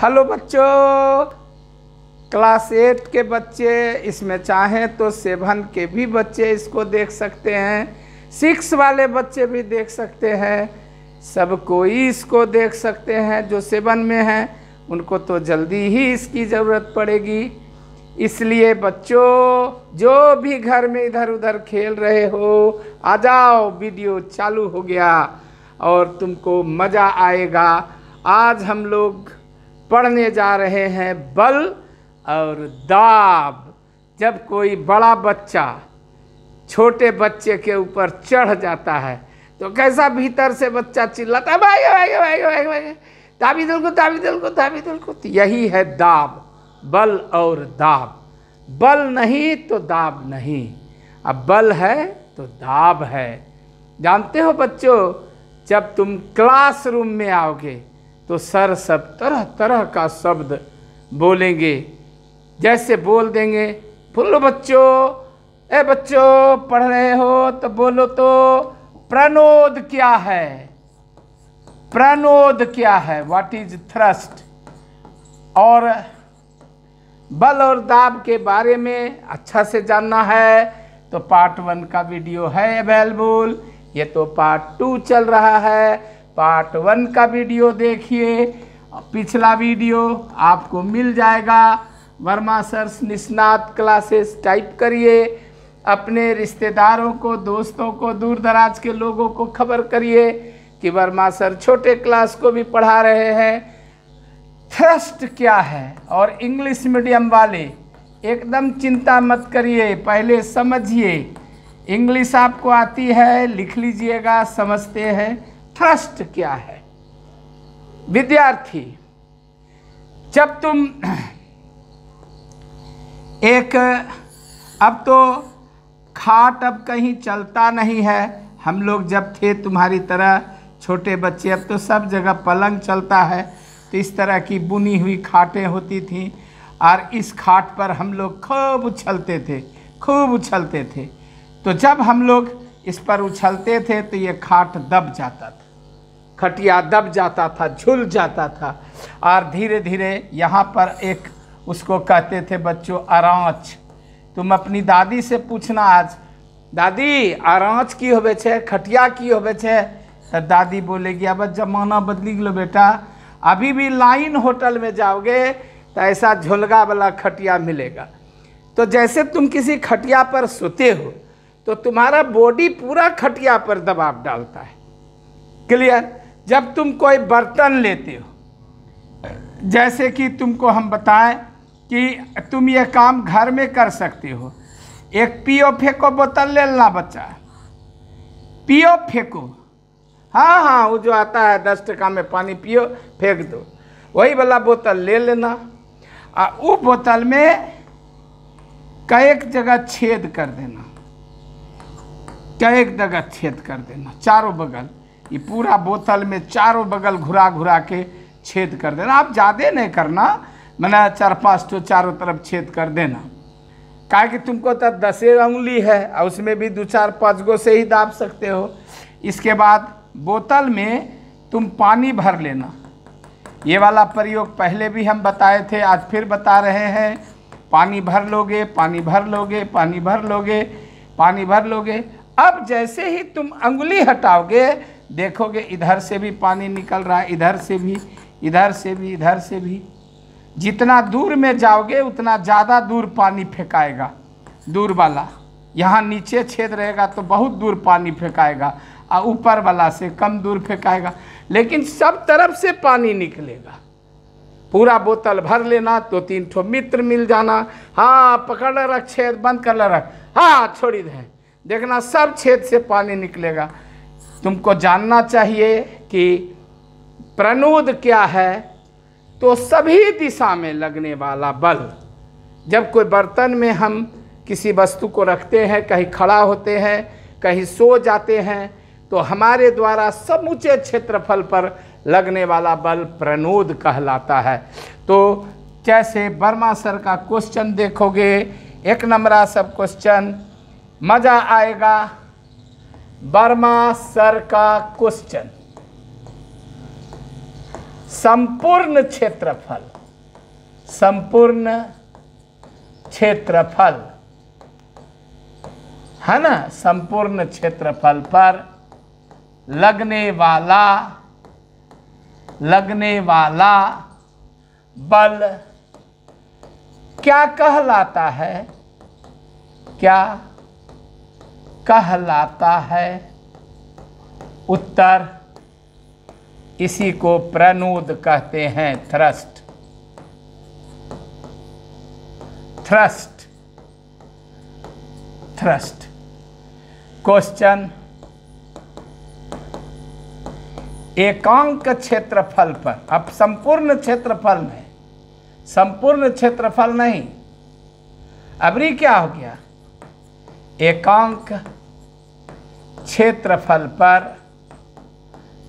Hello बच्चों, class 8 के बच्चे, इसमें चाहें तो 7 के भी बच्चे इसको देख सकते हैं, 6 वाले बच्चे भी देख सकते हैं, सब कोई इसको देख सकते हैं। जो 7 में हैं उनको तो जल्दी ही इसकी ज़रूरत पड़ेगी। इसलिए बच्चों, जो भी घर में इधर उधर खेल रहे हो, आ जाओ, वीडियो चालू हो गया और तुमको मज़ा आएगा। आज हम लोग पढ़ने जा रहे हैं बल और दाब। जब कोई बड़ा बच्चा छोटे बच्चे के ऊपर चढ़ जाता है तो कैसा भीतर से बच्चा चिल्लाता है, भाई भाई भाई भाई भाई, दाबी दिल को, दाबी दिल को, दाबी दिल को। यही है दाब, बल और दाब। बल नहीं तो दाब नहीं, अब बल है तो दाब है। जानते हो बच्चों, जब तुम क्लासरूम में आओगे तो सर सब तरह तरह का शब्द बोलेंगे। जैसे बोल देंगे, बोलो बच्चों, ए बच्चों पढ़ रहे हो तो बोलो तो प्रणोद क्या है, प्रणोद क्या है, व्हाट इज थ्रस्ट। और बल और दाब के बारे में अच्छा से जानना है तो पार्ट 1 का वीडियो है अवेलेबल। ये तो पार्ट 2 चल रहा है, पार्ट 1 का वीडियो देखिए। पिछला वीडियो आपको मिल जाएगा। वर्मा सर्स निष्णात क्लासेस टाइप करिए, अपने रिश्तेदारों को, दोस्तों को, दूर दराज के लोगों को खबर करिए कि वर्मा सर छोटे क्लास को भी पढ़ा रहे हैं। थ्रस्ट क्या है, और इंग्लिश मीडियम वाले एकदम चिंता मत करिए, पहले समझिए। इंग्लिश आपको आती है, लिख लीजिएगा, समझते हैं थ्रस्ट क्या है। विद्यार्थी, जब तुम एक, अब तो खाट अब कहीं चलता नहीं है। हम लोग जब थे तुम्हारी तरह छोटे बच्चे, अब तो सब जगह पलंग चलता है। तो इस तरह की बुनी हुई खाटें होती थीं और इस खाट पर हम लोग खूब उछलते थे, खूब उछलते थे। तो जब हम लोग इस पर उछलते थे तो ये खाट दब जाता था, खटिया दब जाता था, झूल जाता था। और धीरे धीरे यहाँ पर एक, उसको कहते थे बच्चों आराँच। तुम अपनी दादी से पूछना आज, दादी आराँच की होवे छे, खटिया की होवे छे, तो दादी बोलेगी अब जमाना बदली गलो बेटा, अभी भी लाइन होटल में जाओगे तो ऐसा झोलगा वाला खटिया मिलेगा। तो जैसे तुम किसी खटिया पर सोते हो तो तुम्हारा बॉडी पूरा खटिया पर दबाव डालता है। क्लियर। जब तुम कोई बर्तन लेते हो, जैसे कि तुमको हम बताएं कि तुम ये काम घर में कर सकते हो। एक पियो फेंको बोतल ले लेना बच्चा, पियो फेंको, हाँ हाँ, वो जो आता है 10 टका में पानी पियो फेंक दो, वही वाला बोतल ले लेना। और वो बोतल में कई जगह छेद कर देना, कई जगह छेद कर देना, चारों बगल, ये पूरा बोतल में चारों बगल घुरा घुरा के छेद कर देना। आप ज़्यादा नहीं करना, मैंने 4-5 तो चारों तरफ छेद कर देना। काहे कि तुमको तो 10 उंगली है और उसमें भी 2-4-5 गो से ही दाब सकते हो। इसके बाद बोतल में तुम पानी भर लेना। ये वाला प्रयोग पहले भी हम बताए थे, आज फिर बता रहे हैं। पानी भर लोगे, पानी भर लोगे, पानी भर लोगे, पानी भर लोगे। अब जैसे ही तुम अंगुली हटाओगे देखोगे इधर से भी पानी निकल रहा है, इधर से भी, इधर से भी, इधर से भी। जितना दूर में जाओगे उतना ज़्यादा दूर पानी फेंकाएगा, दूर वाला। यहाँ नीचे छेद रहेगा तो बहुत दूर पानी फेंकाएगा और ऊपर वाला से कम दूर फेंकाएगा, लेकिन सब तरफ से पानी निकलेगा। पूरा बोतल भर लेना, 2-3 ठो मित्र मिल जाना, हाँ पकड़ रख, छेद बंद कर रख, हाँ छोड़ी दे, देखना सब छेद से पानी निकलेगा। तुमको जानना चाहिए कि प्रणोद क्या है, तो सभी दिशा में लगने वाला बल। जब कोई बर्तन में हम किसी वस्तु को रखते हैं, कहीं खड़ा होते हैं, कहीं सो जाते हैं, तो हमारे द्वारा समूचे क्षेत्रफल पर लगने वाला बल प्रणोद कहलाता है। तो जैसे वर्मा सर का क्वेश्चन देखोगे, 1 नंबर सब क्वेश्चन, मज़ा आएगा। वर्मा सर का क्वेश्चन, संपूर्ण क्षेत्रफल, संपूर्ण क्षेत्रफल है ना, संपूर्ण क्षेत्रफल पर लगने वाला बल क्या कहलाता है? क्या कहलाता है? उत्तर, इसी को प्रणोद कहते हैं, थ्रस्ट। Thrust, thrust. क्वेश्चन, एकांक क्षेत्रफल पर, अब संपूर्ण क्षेत्रफल में, संपूर्ण क्षेत्रफल नहीं, अबरी क्या हो गया? एकांक क्षेत्रफल पर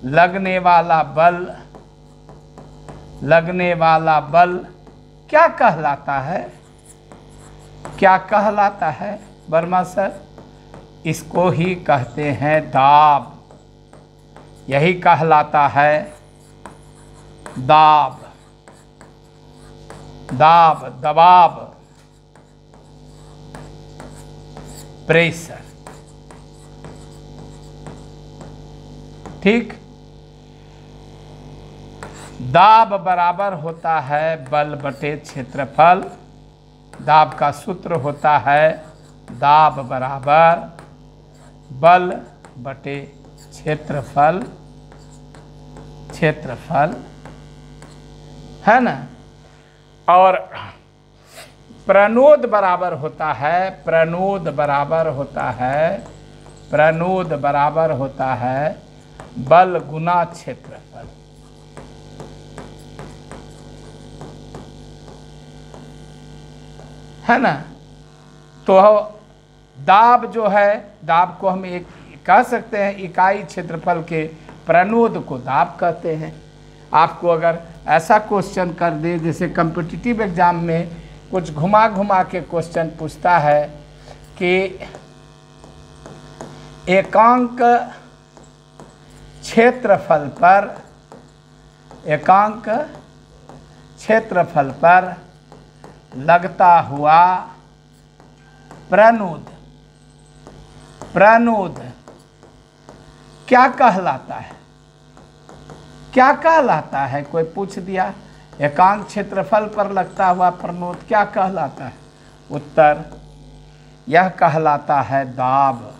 लगने वाला बल क्या कहलाता है? क्या कहलाता है वर्मा सर? इसको ही कहते हैं दाब। यही कहलाता है दाब, दाब, दबाव, प्रेशर। ठीक। दाब बराबर होता है बल बटे क्षेत्रफल। दाब का सूत्र होता है दाब बराबर बल बटे क्षेत्रफल, क्षेत्रफल है ना। और प्रणोद बराबर होता है, प्रणोद बराबर होता है, प्रणोद बराबर होता है बल गुना क्षेत्रफल। है ना। तो दाब जो है, दाब को हम एक कह सकते हैं, इकाई क्षेत्रफल के प्रणोद को दाब कहते हैं। आपको अगर ऐसा क्वेश्चन कर दे, जैसे कॉम्पिटिटिव एग्जाम में कुछ घुमा घुमा के क्वेश्चन पूछता है कि एकांक क्षेत्रफल पर, एकांक क्षेत्रफल पर लगता हुआ प्रणोद, प्रणोद क्या कहलाता है? क्या कहलाता है? कोई पूछ दिया एकांक क्षेत्रफल पर लगता हुआ प्रणोद क्या कहलाता है? उत्तर, यह कहलाता है दाब।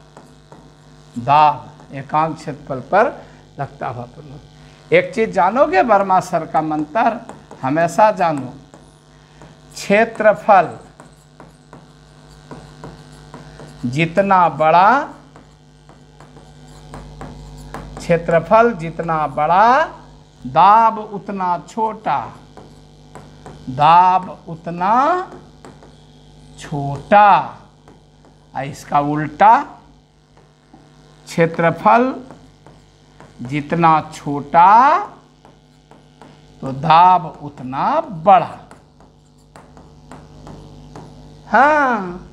दाब, एकांक क्षेत्रफल पर लगता हुआ प्रणोद। एक चीज जानोगे वर्मा सर का मंत्र, हमेशा जानो, क्षेत्रफल जितना बड़ा, क्षेत्रफल जितना बड़ा, दाब उतना छोटा, दाब उतना छोटा। इसका उल्टा, क्षेत्रफल जितना छोटा तो दाब उतना बड़ा। हाँ,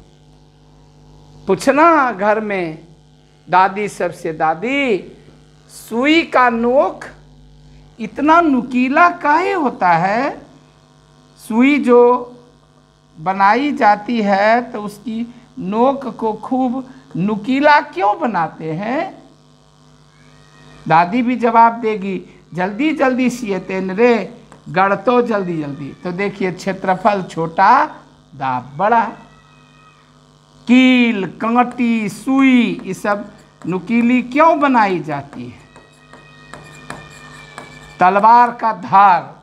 पूछना घर में दादी सबसे, दादी सुई का नोक इतना नुकीला काहे होता है? सुई जो बनाई जाती है तो उसकी नोक को खूब नुकीला क्यों बनाते हैं? दादी भी जवाब देगी, जल्दी जल्दी सियते रे, गढ़ तो जल्दी जल्दी। तो देखिए, क्षेत्रफल छोटा, दाब बड़ा। कील, कांटी, सुई, ये सब नुकीली क्यों बनाई जाती है? तलवार का धार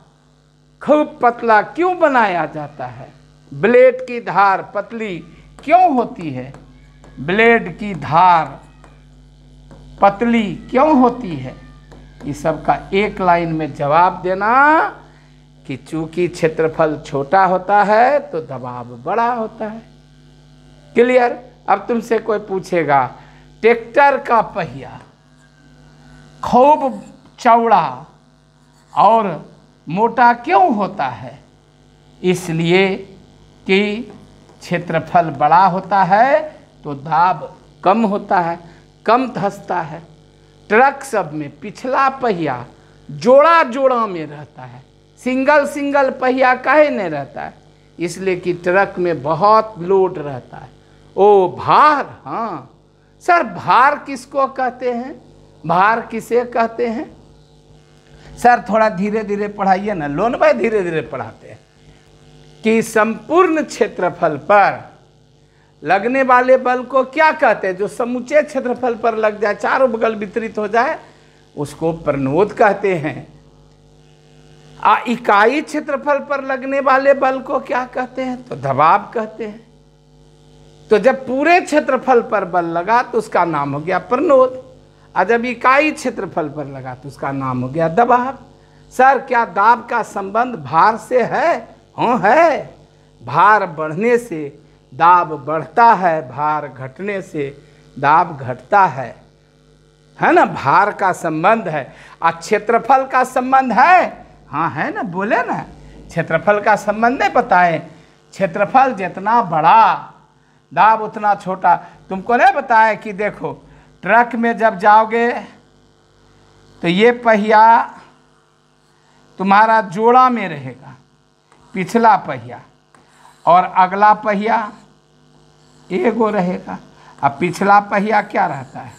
खूब पतला क्यों बनाया जाता है? ब्लेड की धार पतली क्यों होती है? ब्लेड की धार पतली क्यों होती है? ये सब का एक लाइन में जवाब देना कि चूंकि क्षेत्रफल छोटा होता है तो दबाव बड़ा होता है। क्लियर? अब तुमसे कोई पूछेगा ट्रैक्टर का पहिया खूब चौड़ा और मोटा क्यों होता है? इसलिए कि क्षेत्रफल बड़ा होता है तो दाब कम होता है, कम धंसता है। ट्रक सब में पिछला पहिया जोड़ा जोड़ा में रहता है, सिंगल सिंगल पहिया काहे नहीं रहता है? इसलिए कि ट्रक में बहुत लोड रहता है। ओ भार, हाँ सर, भार किसको कहते हैं? भार किसे कहते हैं? सर थोड़ा धीरे धीरे पढ़ाइए ना, लोन भाई धीरे धीरे पढ़ाते हैं। कि संपूर्ण क्षेत्रफल पर लगने वाले बल को क्या कहते हैं? जो समूचे क्षेत्रफल पर लग जाए, चारों बगल वितरित हो जाए, उसको प्रणोद कहते हैं। इकाई क्षेत्रफल पर लगने वाले बल को क्या कहते हैं? तो दबाव कहते हैं। तो जब पूरे क्षेत्रफल पर बल लगा तो उसका नाम हो गया प्रणोद, और जब इकाई क्षेत्रफल पर लगा तो उसका नाम हो गया दबाव। सर क्या दाब का संबंध भार से है? हाँ है। भार बढ़ने से दाब बढ़ता है, भार घटने से दाब घटता है ना? भार का संबंध है। और क्षेत्रफल का संबंध है? हाँ है ना, बोले ना। क्षेत्रफल का संबंध नहीं बताएं? क्षेत्रफल जितना बड़ा दाब उतना छोटा। तुमको नहीं बताया कि देखो ट्रक में जब जाओगे तो ये पहिया तुम्हारा जोड़ा में रहेगा, पिछला पहिया, और अगला पहिया एगो रहेगा। अब पिछला पहिया क्या रहता है?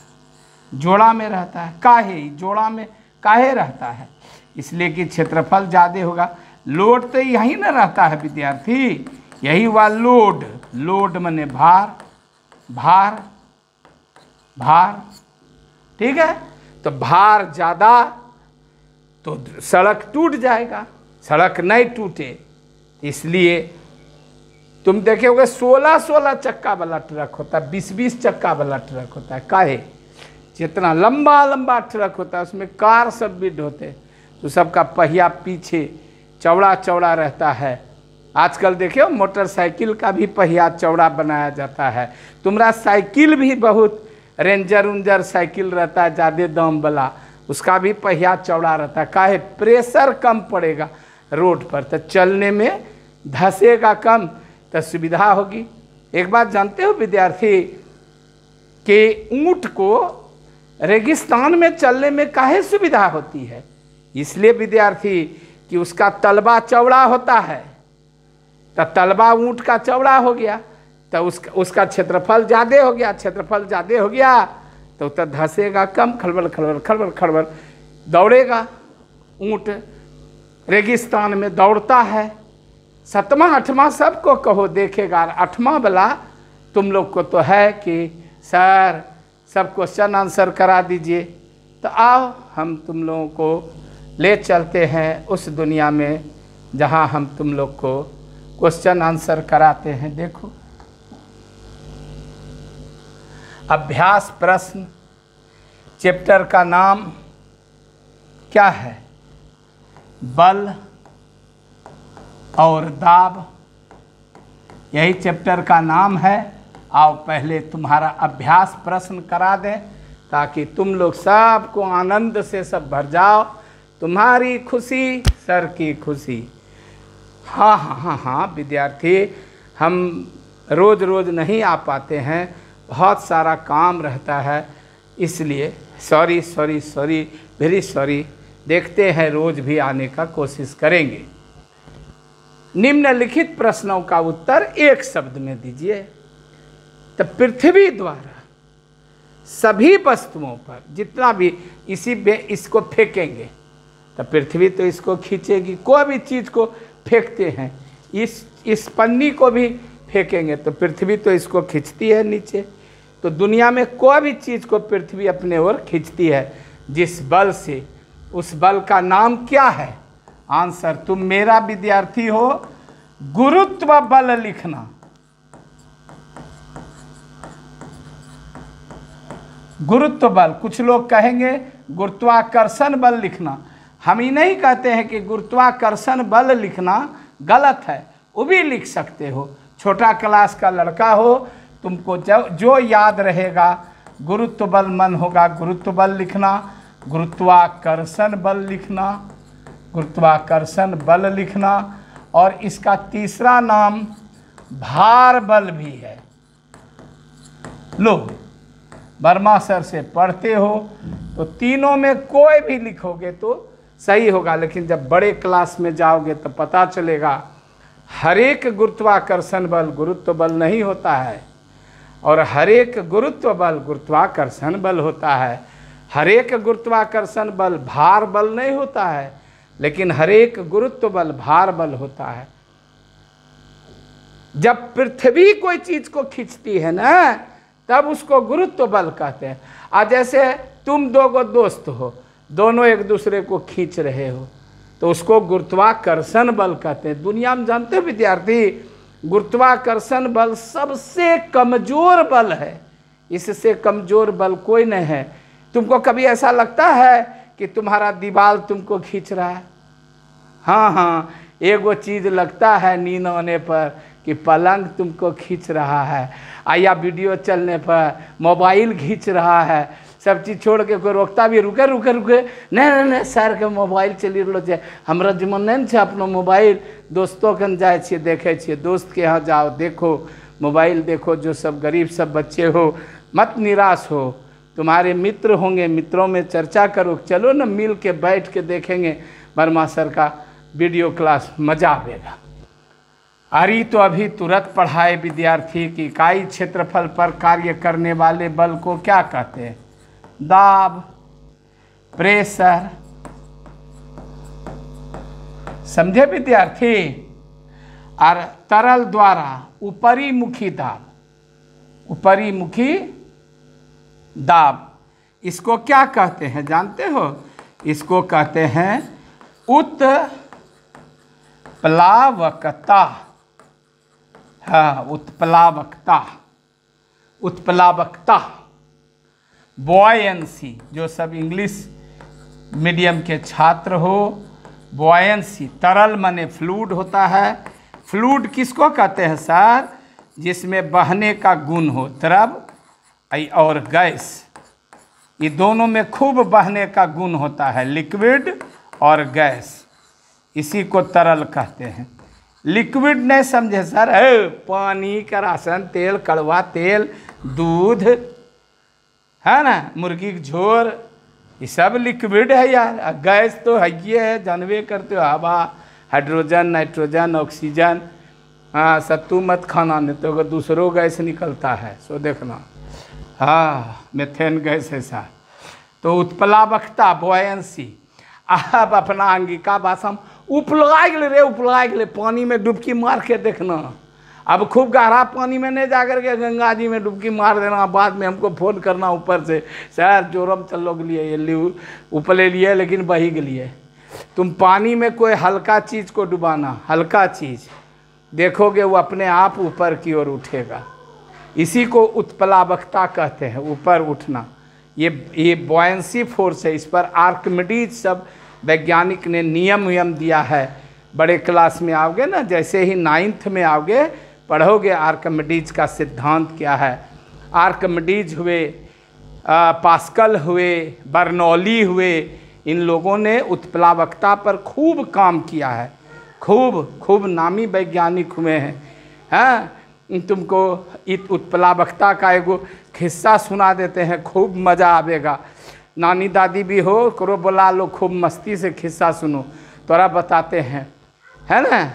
जोड़ा में रहता है। काहे जोड़ा में काहे रहता है? इसलिए कि क्षेत्रफल ज़्यादा होगा। लोड तो यही ना रहता है विद्यार्थी, यही हुआ लोड। लोड माने भार, भार भार, ठीक है। तो भार ज़्यादा तो सड़क टूट जाएगा, सड़क नहीं टूटे इसलिए तुम देखोगे 16-16 चक्का वाला ट्रक होता है, 20-20 चक्का वाला ट्रक होता है। काहे? जितना लंबा लंबा ट्रक होता है उसमें कार सब भी ढोते, तो सबका पहिया पीछे चौड़ा चौड़ा रहता है। आजकल देखियो मोटरसाइकिल का भी पहिया चौड़ा बनाया जाता है। तुम्हारा साइकिल भी बहुत रेंजर उंजर साइकिल रहता है ज़्यादा दाम वाला, उसका भी पहिया चौड़ा रहता है। काहे? प्रेशर कम पड़ेगा रोड पर, तो चलने में धंसेगा कम, तो सुविधा होगी। एक बात जानते हो विद्यार्थी कि ऊँट को रेगिस्तान में चलने में काहे सुविधा होती है? इसलिए विद्यार्थी कि उसका तलवा चौड़ा होता है, तो तलवा ऊँट का चौड़ा हो गया तो उसका क्षेत्रफल ज़्यादा हो गया। क्षेत्रफल ज़्यादा हो गया तो धंसेगा कम, खलबल खलबल खलबल खलबल दौड़ेगा। ऊँट रेगिस्तान में दौड़ता है। 7वां 8वां सबको कहो देखेगा, 8वां वाला तुम लोग को तो है कि सर सब क्वेश्चन आंसर करा दीजिए। तो आओ हम तुम लोगों को ले चलते हैं उस दुनिया में जहां हम तुम लोग को क्वेश्चन आंसर कराते हैं। देखो अभ्यास प्रश्न, चैप्टर का नाम क्या है? बल और दाब, यही चैप्टर का नाम है। आओ पहले तुम्हारा अभ्यास प्रश्न करा दें ताकि तुम लोग सबको आनंद से सब भर जाओ। तुम्हारी खुशी सर की खुशी। हाँ हाँ हाँ हाँ विद्यार्थी, हम रोज़ रोज़ नहीं आ पाते हैं, बहुत सारा काम रहता है, इसलिए sorry sorry sorry very sorry. देखते हैं रोज़ भी आने का कोशिश करेंगे। निम्नलिखित प्रश्नों का उत्तर एक शब्द में दीजिए। तो पृथ्वी द्वारा सभी वस्तुओं पर जितना भी इसको फेंकेंगे तो पृथ्वी तो इसको खींचेगी। कोई भी चीज़ को फेंकते हैं, इस पन्नी को भी फेंकेंगे तो पृथ्वी तो इसको खींचती है नीचे। तो दुनिया में कोई भी चीज़ को पृथ्वी अपने ओर खींचती है जिस बल से, उस बल का नाम क्या है? आंसर तुम मेरा विद्यार्थी हो, गुरुत्व बल लिखना। गुरुत्व बल, कुछ लोग कहेंगे गुरुत्वाकर्षण बल लिखना। हम ही नहीं कहते हैं कि गुरुत्वाकर्षण बल लिखना गलत है, वो भी लिख सकते हो। छोटा क्लास का लड़का हो, तुमको जो याद रहेगा गुरुत्व बल मन होगा गुरुत्व बल लिखना, गुरुत्वाकर्षण बल लिखना, गुरुत्वाकर्षण बल लिखना। और इसका तीसरा नाम भार बल भी है। लो वर्मा सर से पढ़ते हो तो तीनों में कोई भी लिखोगे तो सही होगा। लेकिन जब बड़े क्लास में जाओगे तो पता चलेगा हर एक गुरुत्वाकर्षण बल गुरुत्व बल नहीं होता है, और हर एक गुरुत्व बल गुरुत्वाकर्षण बल होता है। हर एक गुरुत्वाकर्षण बल भार बल नहीं होता है, लेकिन हर एक गुरुत्व बल भार बल होता है। जब पृथ्वी कोई चीज को खींचती है ना, तब उसको गुरुत्व बल कहते हैं। आज जैसे तुम दो दोस्त हो, दोनों एक दूसरे को खींच रहे हो, तो उसको गुरुत्वाकर्षण बल कहते हैं। दुनिया में जानते हो विद्यार्थी, गुरुत्वाकर्षण बल सबसे कमजोर बल है, इससे कमजोर बल कोई नहीं है। तुमको कभी ऐसा लगता है कि तुम्हारा दीवार तुमको खींच रहा है? हाँ हाँ, एक वो चीज़ लगता है नींद आने पर कि पलंग तुमको खींच रहा है, या वीडियो चलने पर मोबाइल खींच रहा है। सब चीज़ छोड़ के कोई रोकता भी, रुके रुके रुके, नहीं नहीं सर के मोबाइल चली रहलो छै, हमरा जिम्मे नहीं छै अपनो मोबाइल। दोस्तों कन जाए छिए, देखे छिए, दोस्त के यहाँ जाओ, देखो मोबाइल देखो। जो सब गरीब सब बच्चे हो, मत निराश हो, तुम्हारे मित्र होंगे, मित्रों में चर्चा करो, चलो ना मिल के बैठ के देखेंगे वर्मा सर का वीडियो क्लास, मजा आएगा। अरे तो अभी तुरंत पढ़ाए विद्यार्थी की इकाई क्षेत्रफल पर कार्य करने वाले बल को क्या कहते हैं? दाब, प्रेशर, समझे विद्यार्थी? और तरल द्वारा ऊपरीमुखी दाब, ऊपरीमुखी दाब, इसको क्या कहते हैं जानते हो? इसको कहते हैं उत्प्लावकता। हाँ, उत्प्लावकता, उत्प्लावकता, बॉयंसी। जो सब इंग्लिश मीडियम के छात्र हो, बॉयंसी, तरल माने फ्लूइड होता है। फ्लूइड किसको कहते हैं सर? जिसमें बहने का गुण हो, द्रव और गैस, ये दोनों में खूब बहने का गुण होता है, लिक्विड और गैस, इसी को तरल कहते हैं। लिक्विड नहीं समझे सर? पानी का राशन तेल, कड़वा तेल, दूध है ना, मुर्गी की झोर, ये सब लिक्विड है यार। गैस तो है ही है, जानवे करते हो, हवा, हाइड्रोजन, नाइट्रोजन, ऑक्सीजन। हाँ, सत्तू मत खाना, नहीं तो अगर दूसरों गैस निकलता है सो देखना। हाँ, मेथेन गैस ऐसा। तो उत्प्लावकता, बॉयंसी। अब अपना अंगिका भाषा में उपला गए रे, उपला गए, पानी में डुबकी मार के देखना। अब खूब गहरा पानी में नहीं जा करके गंगा जी में डुबकी मार देना, बाद में हमको फ़ोन करना ऊपर से, सर जोरम चलो के लिए ये उपले लिए लेकिन बही के लिए। तुम पानी में कोई हल्का चीज़ को डुबाना, हल्का चीज़ देखोगे वो अपने आप ऊपर की ओर उठेगा। इसी को उत्प्लावकता कहते हैं, ऊपर उठना। ये बॉयंसी फोर्स है। इस पर आर्किमिडीज सब वैज्ञानिक ने नियम दिया है। बड़े क्लास में आओगे ना, जैसे ही 9th में आओगे पढ़ोगे आर्किमिडीज का सिद्धांत क्या है। आर्किमिडीज हुए, पास्कल हुए, बर्नौली हुए, इन लोगों ने उत्प्लावकता पर खूब काम किया है, खूब नामी वैज्ञानिक हुए हैं। हाँ, तुमको उत्प्लावकता का एगो खिस्सा सुना देते हैं, खूब मज़ा आवेगा। नानी दादी भी हो, करो बुला लो, खूब मस्ती से खिस्सा सुनो, तोरा बताते हैं, है ना।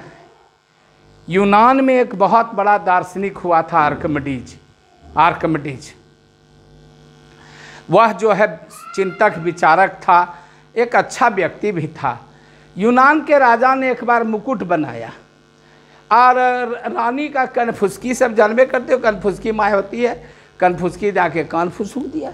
यूनान में एक बहुत बड़ा दार्शनिक हुआ था आर्किमिडीज। वह जो है चिंतक विचारक था, एक अच्छा व्यक्ति भी था। यूनान के राजा ने एक बार मुकुट बनाया और रानी का कनफुसकी, सब जानबे करते हो कनफुसकी माय होती है, कनफुसकी जाके कान फुसुक दिया।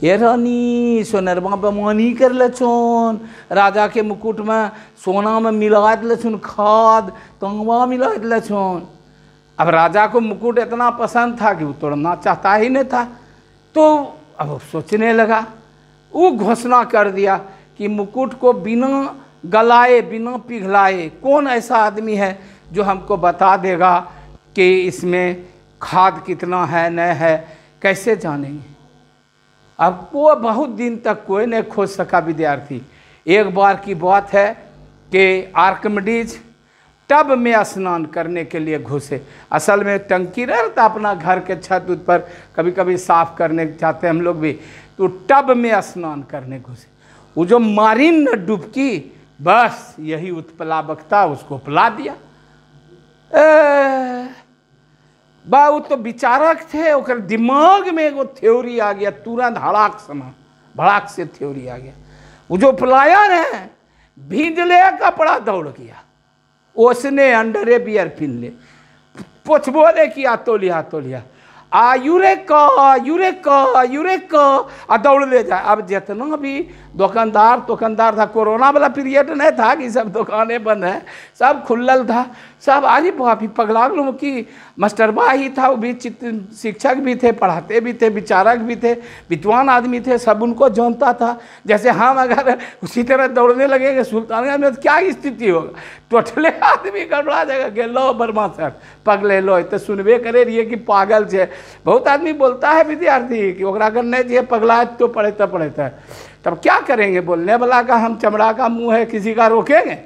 ये रानी सोनरवा बमानी कर लछोन, राजा के मुकुट में सोना में मिला लछोन, खाद तंगवा मिला लछोन। अब राजा को मुकुट इतना पसंद था कि वो तोड़ना चाहता ही नहीं था। तो अब सोचने लगा, वो घोषणा कर दिया कि मुकुट को बिना गलाए, बिना पिघलाए कौन ऐसा आदमी है जो हमको बता देगा कि इसमें खाद कितना है न है, कैसे जानेंगे। अब वो बहुत दिन तक कोई नहीं खोज सका विद्यार्थी। एक बार की बात है कि आर्किमिडीज टब में स्नान करने के लिए घुसे। असल में टंकी रहता अपना घर के छत पर, कभी कभी साफ करने जाते हम लोग भी, तो टब में स्नान करने घुसे। वो जो मारिन न डुबकी, बस यही उत्प्लावकता उसको पिला दिया। बा वो तो विचारक थे, ओकर दिमाग में एगो थ्योरी आ गया, तुरंत भड़ाक से थ्योरी आ गया। वो जो पलायन है, भींजले कपड़ा दौड़ गया, उसने अंडरे बियर पिन ले, पोछबो ने किया, तोलिया आ यूरेका आ दौड़ ले जाए। अब जितना भी दुकानदार था, कोरोना वाला पीरियड नहीं था कि सब दुकानें बंद है, सब खुलल था, सब आज भी पगला लोग की मास्टरबा ही था, वो भी शिक्षक भी थे, पढ़ाते भी थे, विचारक भी थे, विद्वान आदमी थे, सब उनको जानता था। जैसे हम अगर उसी तरह दौड़ने लगेंगे सुल्तानगंज में तो क्या स्थिति होगा, टोटले आदमी गड़बड़ा जाएगा कि लो बर्मा सर पगले लो, तो सुनबे करे रहिए कि पागल छे। बहुत आदमी बोलता है विद्यार्थी कि ओकरा अगर नहीं जे पगला तो पढ़े तब क्या करेंगे, बोलने वाला का हम चमड़ा का मुंह है, किसी का रोकेंगे।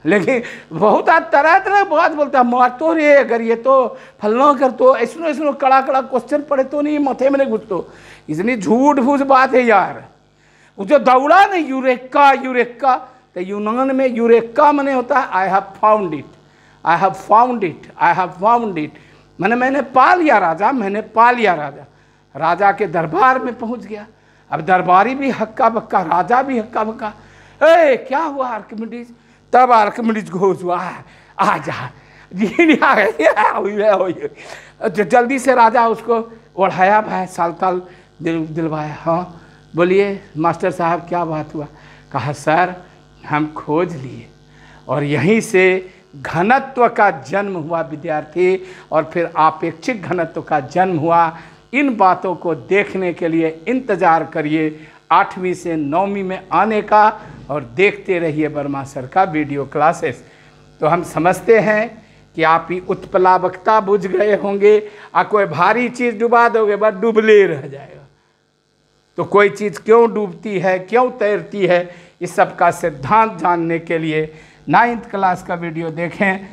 लेकिन बहुत आज तरह बात बोलता है, मार तो रे अगर ये तो फलना कर तो ऐसनो कड़ा क्वेश्चन पढ़े तो नहीं माथे में नहीं घुस, तो इतनी झूठ फूस बात है यार। वो जो दौड़ा ना यूरेका, तो यूनान में यूरेका मने होता है आई हैव फाउंड इट, मैंने पा लिया राजा। राजा के दरबार में पहुंच गया। अब दरबारी भी हक्का बक्का, राजा भी हक्का बक्का। क्या हुआ आर्किमिडीज? तब आर्किमिडीज घोष हुआ, आ जा जल्दी से राजा उसको ओढ़ाया, भाई साल दिलवाया। हाँ बोलिए मास्टर साहब क्या बात हुआ? कहा सर हम खोज लिए और यहीं से घनत्व का जन्म हुआ विद्यार्थी, और फिर आपेक्षिक घनत्व का जन्म हुआ। इन बातों को देखने के लिए इंतज़ार करिए 8वीं से 9वीं में आने का, और देखते रहिए वर्मा सर का वीडियो क्लासेस। तो हम समझते हैं कि आप ही उत्प्लावकता बुझ गए होंगे, और कोई भारी चीज़ डुबा दोगे बस डुबले रह जाएगा। तो कोई चीज़ क्यों डूबती है, क्यों तैरती है, इस सब का सिद्धांत जानने के लिए 9th क्लास का वीडियो देखें।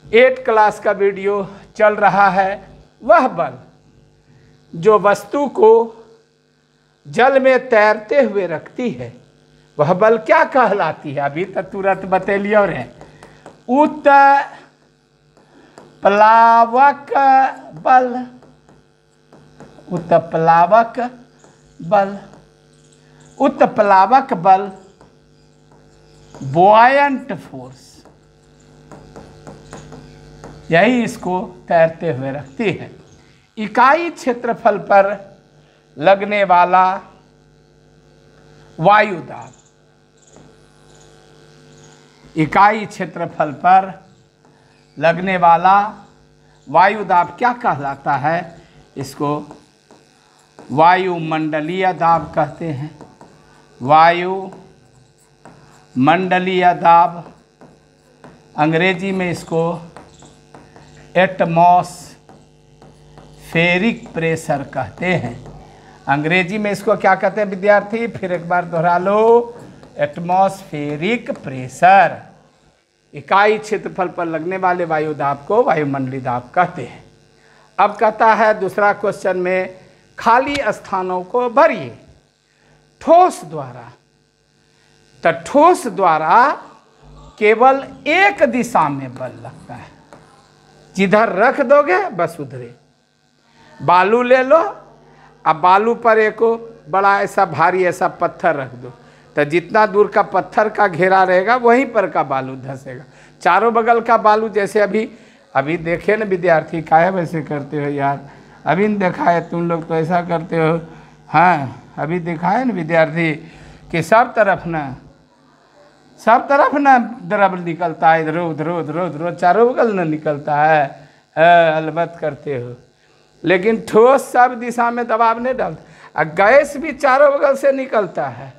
8th क्लास का वीडियो चल रहा है। वह बल जो वस्तु को जल में तैरते हुए रखती है, वह बल क्या कहलाती है? अभी तक तुरंत बतेलिए और है उत्प्लावक बल, बॉयंट फोर्स, यही इसको तैरते हुए रखती है। इकाई क्षेत्रफल पर लगने वाला वायुदाब, इकाई क्षेत्रफल पर लगने वाला वायुदाब क्या कहलाता है? इसको वायुमंडलीय दाब कहते हैं। वायुमंडलीय दाब, अंग्रेजी में इसको एटमॉस्फेरिक प्रेशर कहते हैं। अंग्रेजी में इसको क्या कहते हैं विद्यार्थी? फिर एक बार दोहरा लो, एटमॉस्फेरिक प्रेशर। इकाई क्षेत्रफल पर लगने वाले वायुदाब को वायुमंडलीय दाब कहते हैं। अब कहता है दूसरा क्वेश्चन में, खाली स्थानों को भरिए ठोस द्वारा। तो ठोस द्वारा केवल एक दिशा में बल लगता है, जिधर रख दोगे बस उधरे। बालू ले लो, अब बालू पर एक बड़ा ऐसा भारी ऐसा पत्थर रख दो, तो जितना दूर का पत्थर का घेरा रहेगा वहीं पर का बालू धंसेगा। चारों बगल का बालू, जैसे अभी देखे ना विद्यार्थी, काहे वैसे करते हो यार? अभी न देखा है तुम लोग तो ऐसा करते हो। हाँ अभी देखा है ना विद्यार्थी कि सब तरफ ना द्रव निकलता है, इधर चारों बगल न निकलता है। अलबत्त करते हो, लेकिन ठोस सब दिशा में दबाव नहीं डालता। और गैस भी चारों बगल से निकलता है,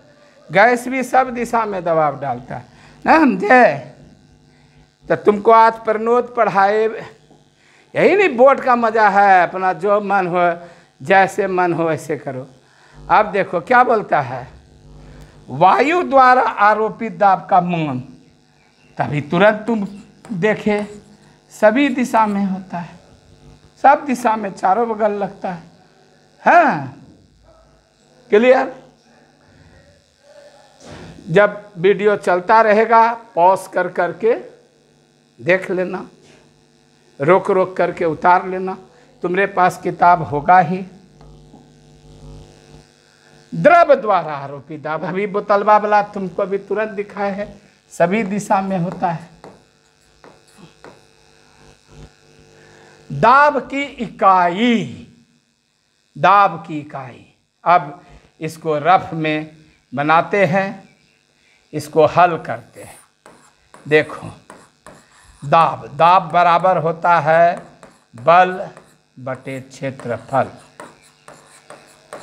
गैस भी सब दिशा में दबाव डालता है ना, समझे? तो तुमको आज प्रनोद पढ़ाए, यही नहीं बोर्ड का मजा है, अपना जो मन हो जैसे मन हो वैसे करो। अब देखो क्या बोलता है, वायु द्वारा आरोपित दाब का मान, तभी तुरंत तुम देखे सभी दिशा में होता है, सब दिशा में चारों बगल लगता है। हाँ क्लियर? जब वीडियो चलता रहेगा पॉज कर करके देख लेना, रोक रोक करके उतार लेना, तुम्हारे पास किताब होगा ही। द्रव द्वारा आरोपित दाब, अभी बोतलवा वाला तुमको अभी तुरंत दिखाए है, सभी दिशा में होता है। दाब की इकाई, दाब की इकाई। अब इसको रफ में बनाते हैं, इसको हल करते हैं। देखो दाब, दाब बराबर होता है बल बटे क्षेत्रफल।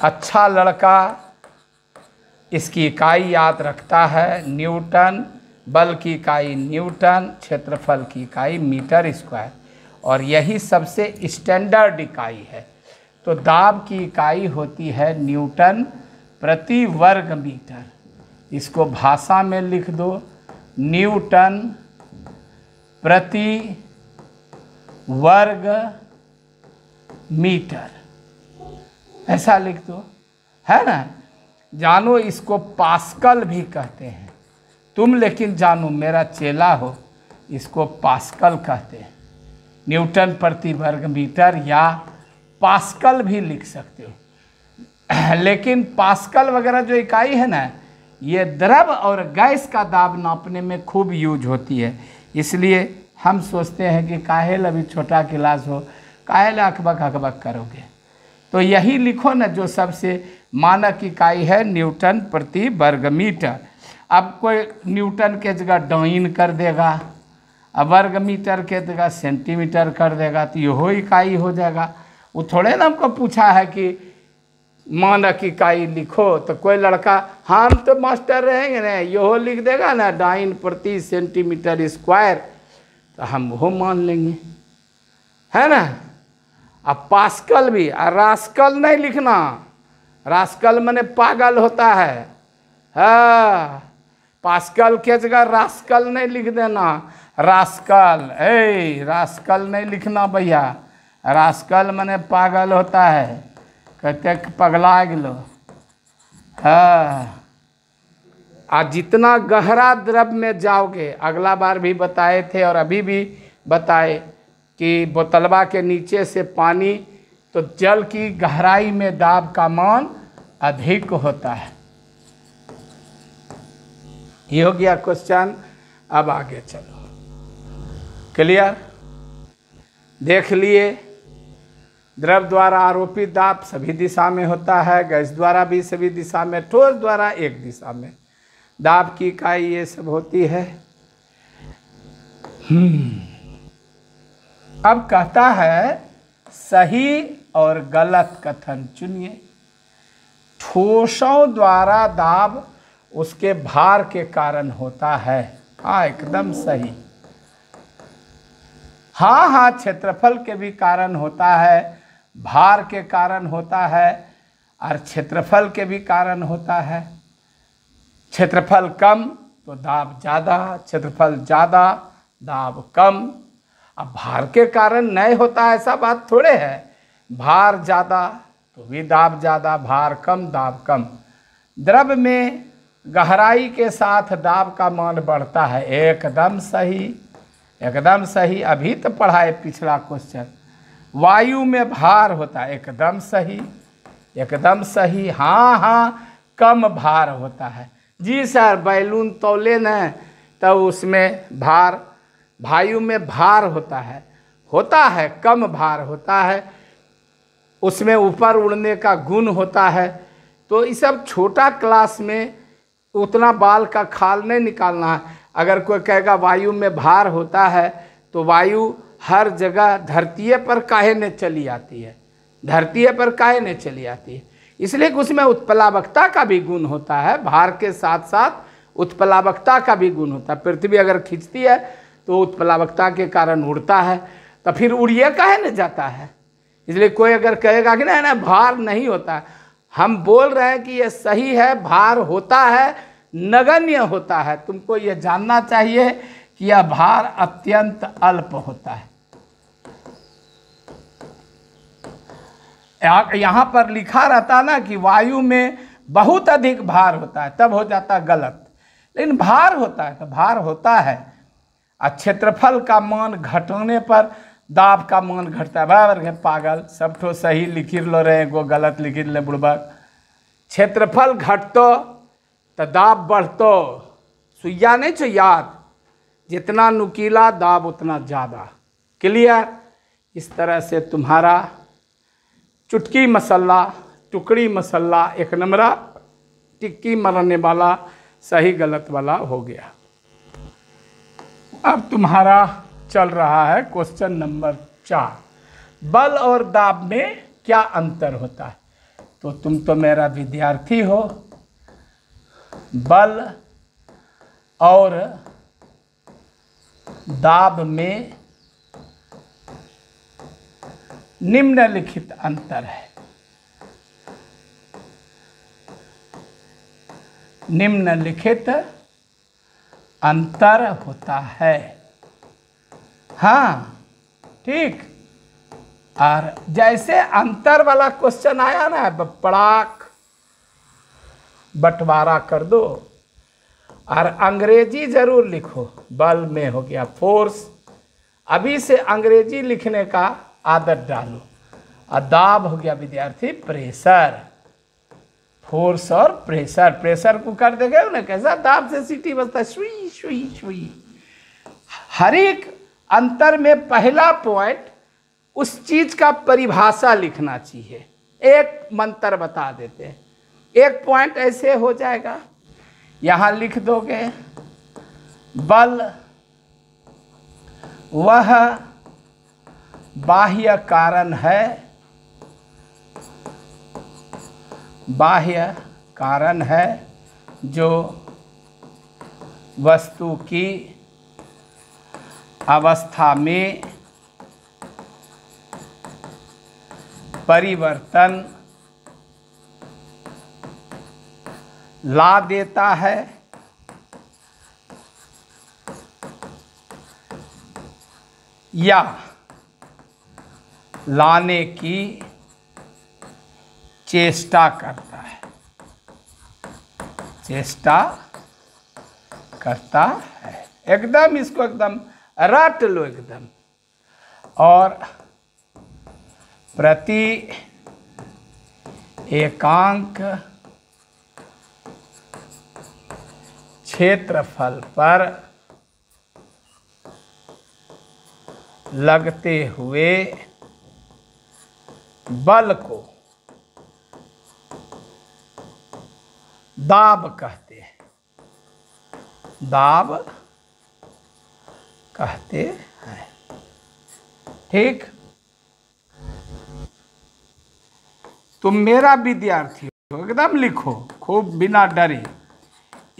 अच्छा लड़का इसकी इकाई याद रखता है, न्यूटन, बल की इकाई न्यूटन, क्षेत्रफल की इकाई मीटर स्क्वायर, और यही सबसे स्टैंडर्ड इकाई है। तो दाब की इकाई होती है न्यूटन प्रति वर्ग मीटर। इसको भाषा में लिख दो, न्यूटन प्रति वर्ग मीटर, ऐसा लिख दो, है ना। जानो इसको पास्कल भी कहते हैं, तुम लेकिन जानो मेरा चेला हो, इसको पास्कल कहते हैं। न्यूटन प्रति वर्ग मीटर या पास्कल भी लिख सकते हो। लेकिन पास्कल वगैरह जो इकाई है ना, ये द्रव और गैस का दाब नापने में खूब यूज होती है। इसलिए हम सोचते हैं कि काहेल अभी छोटा क्लास हो, काहेल अकबक अकबक करोगे। तो यही लिखो ना जो सबसे मानक इकाई है, न्यूटन प्रति वर्ग मीटर। अब कोई न्यूटन के जगह डाइन कर देगा, अब वर्ग मीटर के जगह सेंटीमीटर कर देगा, तो यहो इकाई हो जाएगा। वो थोड़े ना हमको पूछा है कि मानक इकाई लिखो, तो कोई लड़का हम तो मास्टर रहेंगे ना, यहो लिख देगा ना डाइन प्रति सेंटीमीटर स्क्वायर, तो हम वो मान लेंगे, है ना। अब पास्कल भी, और रास्कल नहीं लिखना, रास्कल माने पागल होता है, हाँ। पास्कल के जगह रास्कल नहीं लिख देना, रास्कल, रास्कल नहीं लिखना भैया, रास्कल माने पागल होता है, कहते पगला गेलो, हाँ। आज जितना गहरा द्रव में जाओगे, अगला बार भी बताए थे और अभी भी बताए कि बोतलवा के नीचे से पानी, तो जल की गहराई में दाब का मान अधिक होता है। ये हो गया क्वेश्चन। अब आगे चलो, क्लियर, देख लिए। द्रव द्वारा आरोपित दाब सभी दिशा में होता है, गैस द्वारा भी सभी दिशा में, ठोस द्वारा एक दिशा में। दाब की इकाई ये सब होती है। अब कहता है सही और गलत कथन चुनिए। ठोसों द्वारा दाब उसके भार के कारण होता है, हाँ एकदम सही। हाँ हाँ, क्षेत्रफल के भी कारण होता है, भार के कारण होता है, और क्षेत्रफल के भी कारण होता है। क्षेत्रफल कम तो दाब ज़्यादा, क्षेत्रफल ज़्यादा दाब कम। अब भार के कारण नहीं होता ऐसा बात थोड़े है, भार ज़्यादा तो भी दाब ज़्यादा, भार कम दाब कम। द्रव में गहराई के साथ दाब का मान बढ़ता है, एकदम सही, एकदम सही। अभी तो पढ़ा है पिछला क्वेश्चन। वायु में भार होता है, एकदम सही, एकदम सही। हाँ हाँ, कम भार होता है। जी सर, बैलून तौले न तो उसमें भार, वायु में भार होता है, कम भार होता है, उसमें ऊपर उड़ने का गुण होता है। तो ये सब छोटा क्लास में उतना बाल का खाल नहीं निकालना है। अगर कोई कहेगा वायु में भार होता है, तो वायु हर जगह धरती पर काहे ने चली आती है, धरती पर काहे ने चली आती है, इसलिए कि उसमें उत्प्लावकता का भी गुण होता है, भार के साथ साथ उत्प्लावकता का भी गुण होता है। पृथ्वी अगर खींचती है तो उत्प्लावकता के कारण उड़ता है, तो फिर उड़िए काहे न जाता है। इसलिए कोई अगर कहेगा कि ना भार नहीं होता है, हम बोल रहे हैं कि ये सही है, भार होता है, नगण्य होता है। तुमको ये जानना चाहिए कि यह भार अत्यंत अल्प होता है। यहाँ पर लिखा रहता ना कि वायु में बहुत अधिक भार होता है, तब हो जाता गलत। लेकिन भार होता है तो भार होता है। और क्षेत्रफल का मान घटने पर दाब का मान घटता है। बराबर है पागल, सब ठो सही लिखी लो रहे, एगो गलत लिखी ले बुड़बक। क्षेत्रफल घटतो तो दाब बढ़तो, सुइया नहीं छो याद, जितना नुकीला दाब उतना ज़्यादा। क्लियर? इस तरह से तुम्हारा चुटकी मसल्ला, टुकड़ी मसल्ला, एक नंबरा टिक्की मरने वाला सही गलत वाला हो गया। अब तुम्हारा चल रहा है क्वेश्चन नंबर 4, बल और दाब में क्या अंतर होता है। तो तुम तो मेरा विद्यार्थी हो। बल और दाब में निम्नलिखित अंतर है। निम्नलिखित अंतर होता है। हाँ ठीक। और जैसे अंतर वाला क्वेश्चन आया ना, पड़ाक बंटवारा कर दो और अंग्रेजी जरूर लिखो। बल में हो गया फोर्स, अभी से अंग्रेजी लिखने का आदत डालो। और दाब हो गया विद्यार्थी प्रेशर। फोर्स और प्रेशर, प्रेशर को कर देंगे ना कैसा, दाब से सीटी बजता है, सुई सुई सुई। हर एक अंतर में पहला पॉइंट उस चीज का परिभाषा लिखना चाहिए। एक मंत्र बता देते हैं, एक पॉइंट ऐसे हो जाएगा। यहां लिख दोगे बल वह बाह्य कारण है, बाह्य कारण है जो वस्तु की अवस्था में परिवर्तन ला देता है या लाने की चेष्टा करता है, चेष्टा करता है। एकदम इसको एकदम रट लो एकदम। और प्रति एकांक क्षेत्रफल पर लगते हुए बल को दाब कहते हैं, दाब कहते हैं। ठीक? तुम मेरा विद्यार्थी हो, एकदम लिखो खूब बिना डरे।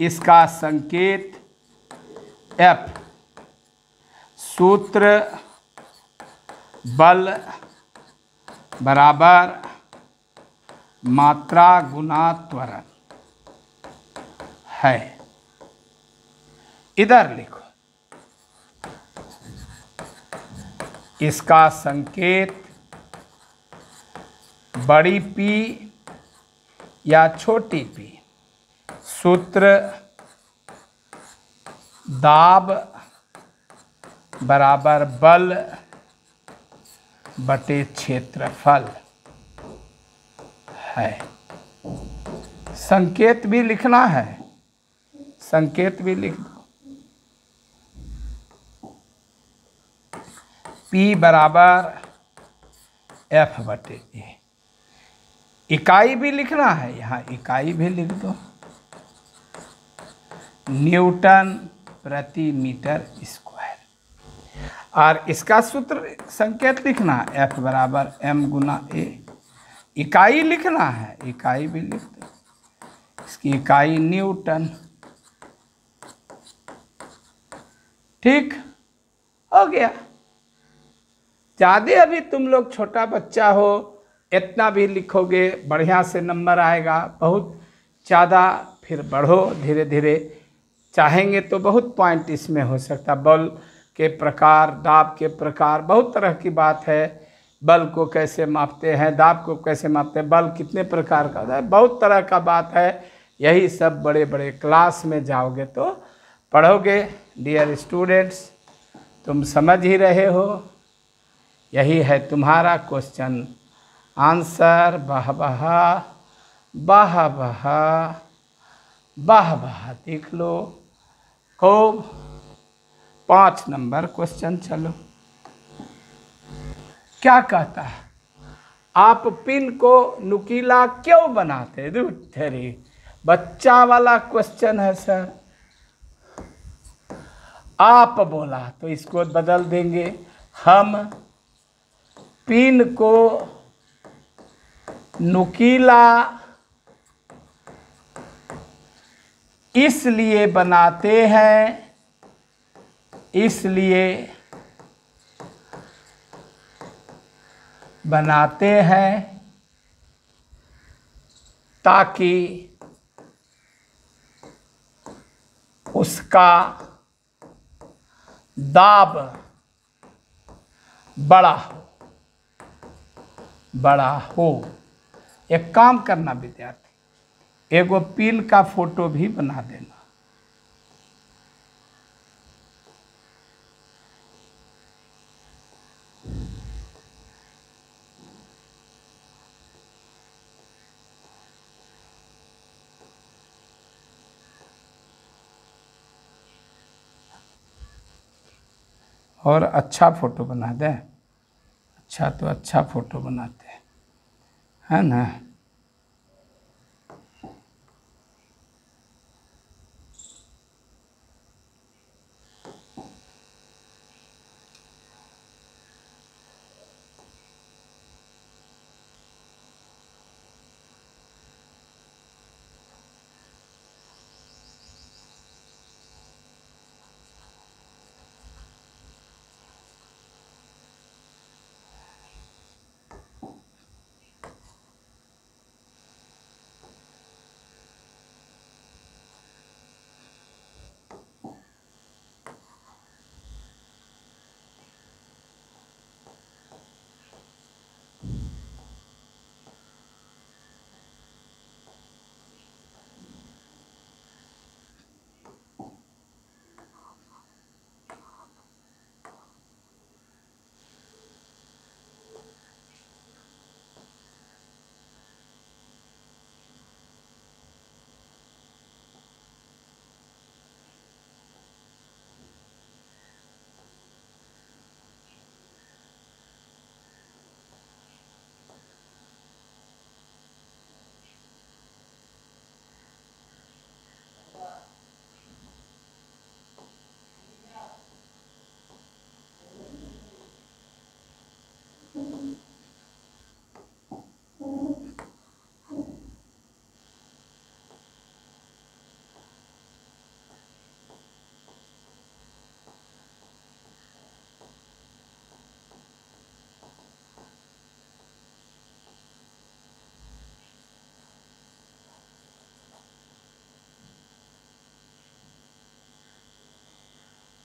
इसका संकेत F, सूत्र बल बराबर मात्रा गुना त्वरण है। इधर लिखो, इसका संकेत बड़ी P या छोटी P, सूत्र दाब बराबर बल बटे क्षेत्रफल है। संकेत भी लिखना है, संकेत भी लिख दो। P बराबर F बटे A। इकाई भी लिखना है, यहाँ इकाई भी लिख दो, न्यूटन प्रति मीटर स्क्वायर। और इसका सूत्र संकेत लिखना है F बराबर m गुना A। इकाई लिखना है, इकाई भी लिख दो, इसकी इकाई न्यूटन। ठीक हो गया। ज़्यादा अभी तुम लोग छोटा बच्चा हो, इतना भी लिखोगे बढ़िया से नंबर आएगा। बहुत ज़्यादा फिर बढ़ो धीरे धीरे, चाहेंगे तो बहुत पॉइंट इसमें हो सकता। बल के प्रकार, दाब के प्रकार, बहुत तरह की बात है। बल को कैसे मापते हैं, दाब को कैसे मापते हैं, बल कितने प्रकार का होता है, बहुत तरह का बात है। यही सब बड़े बड़े क्लास में जाओगे तो पढ़ोगे। डियर स्टूडेंट्स, तुम समझ ही रहे हो, यही है तुम्हारा क्वेश्चन आंसर। वाह वाह वाह वाह वाह वाह, देख लो खूब। 5 नंबर क्वेश्चन। चलो, क्या कहता है, आप पिन को नुकीला क्यों बनाते? तेरी बच्चा वाला क्वेश्चन है सर। आप बोला तो इसको बदल देंगे, हम पिन को नुकीला इसलिए बनाते हैं, इसलिए बनाते हैं ताकि उसका दाब बड़ा हो। एक काम करना विद्यार्थी, एगो पिन का फोटो भी बना देना। और अच्छा फोटो बना दे। अच्छा तो अच्छा फोटो बनाते हैं, है ना।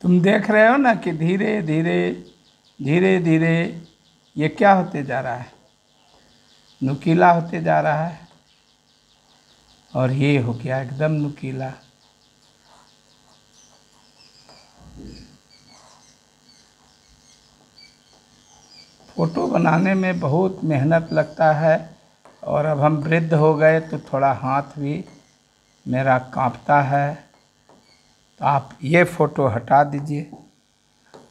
तुम देख रहे हो ना कि धीरे धीरे धीरे धीरे ये क्या होते जा रहा है, नुकीला होते जा रहा है। और ये हो गया एकदम नुकीला। फोटो बनाने में बहुत मेहनत लगता है, और अब हम वृद्ध हो गए तो थोड़ा हाथ भी मेरा कांपता है। तो आप ये फ़ोटो हटा दीजिए,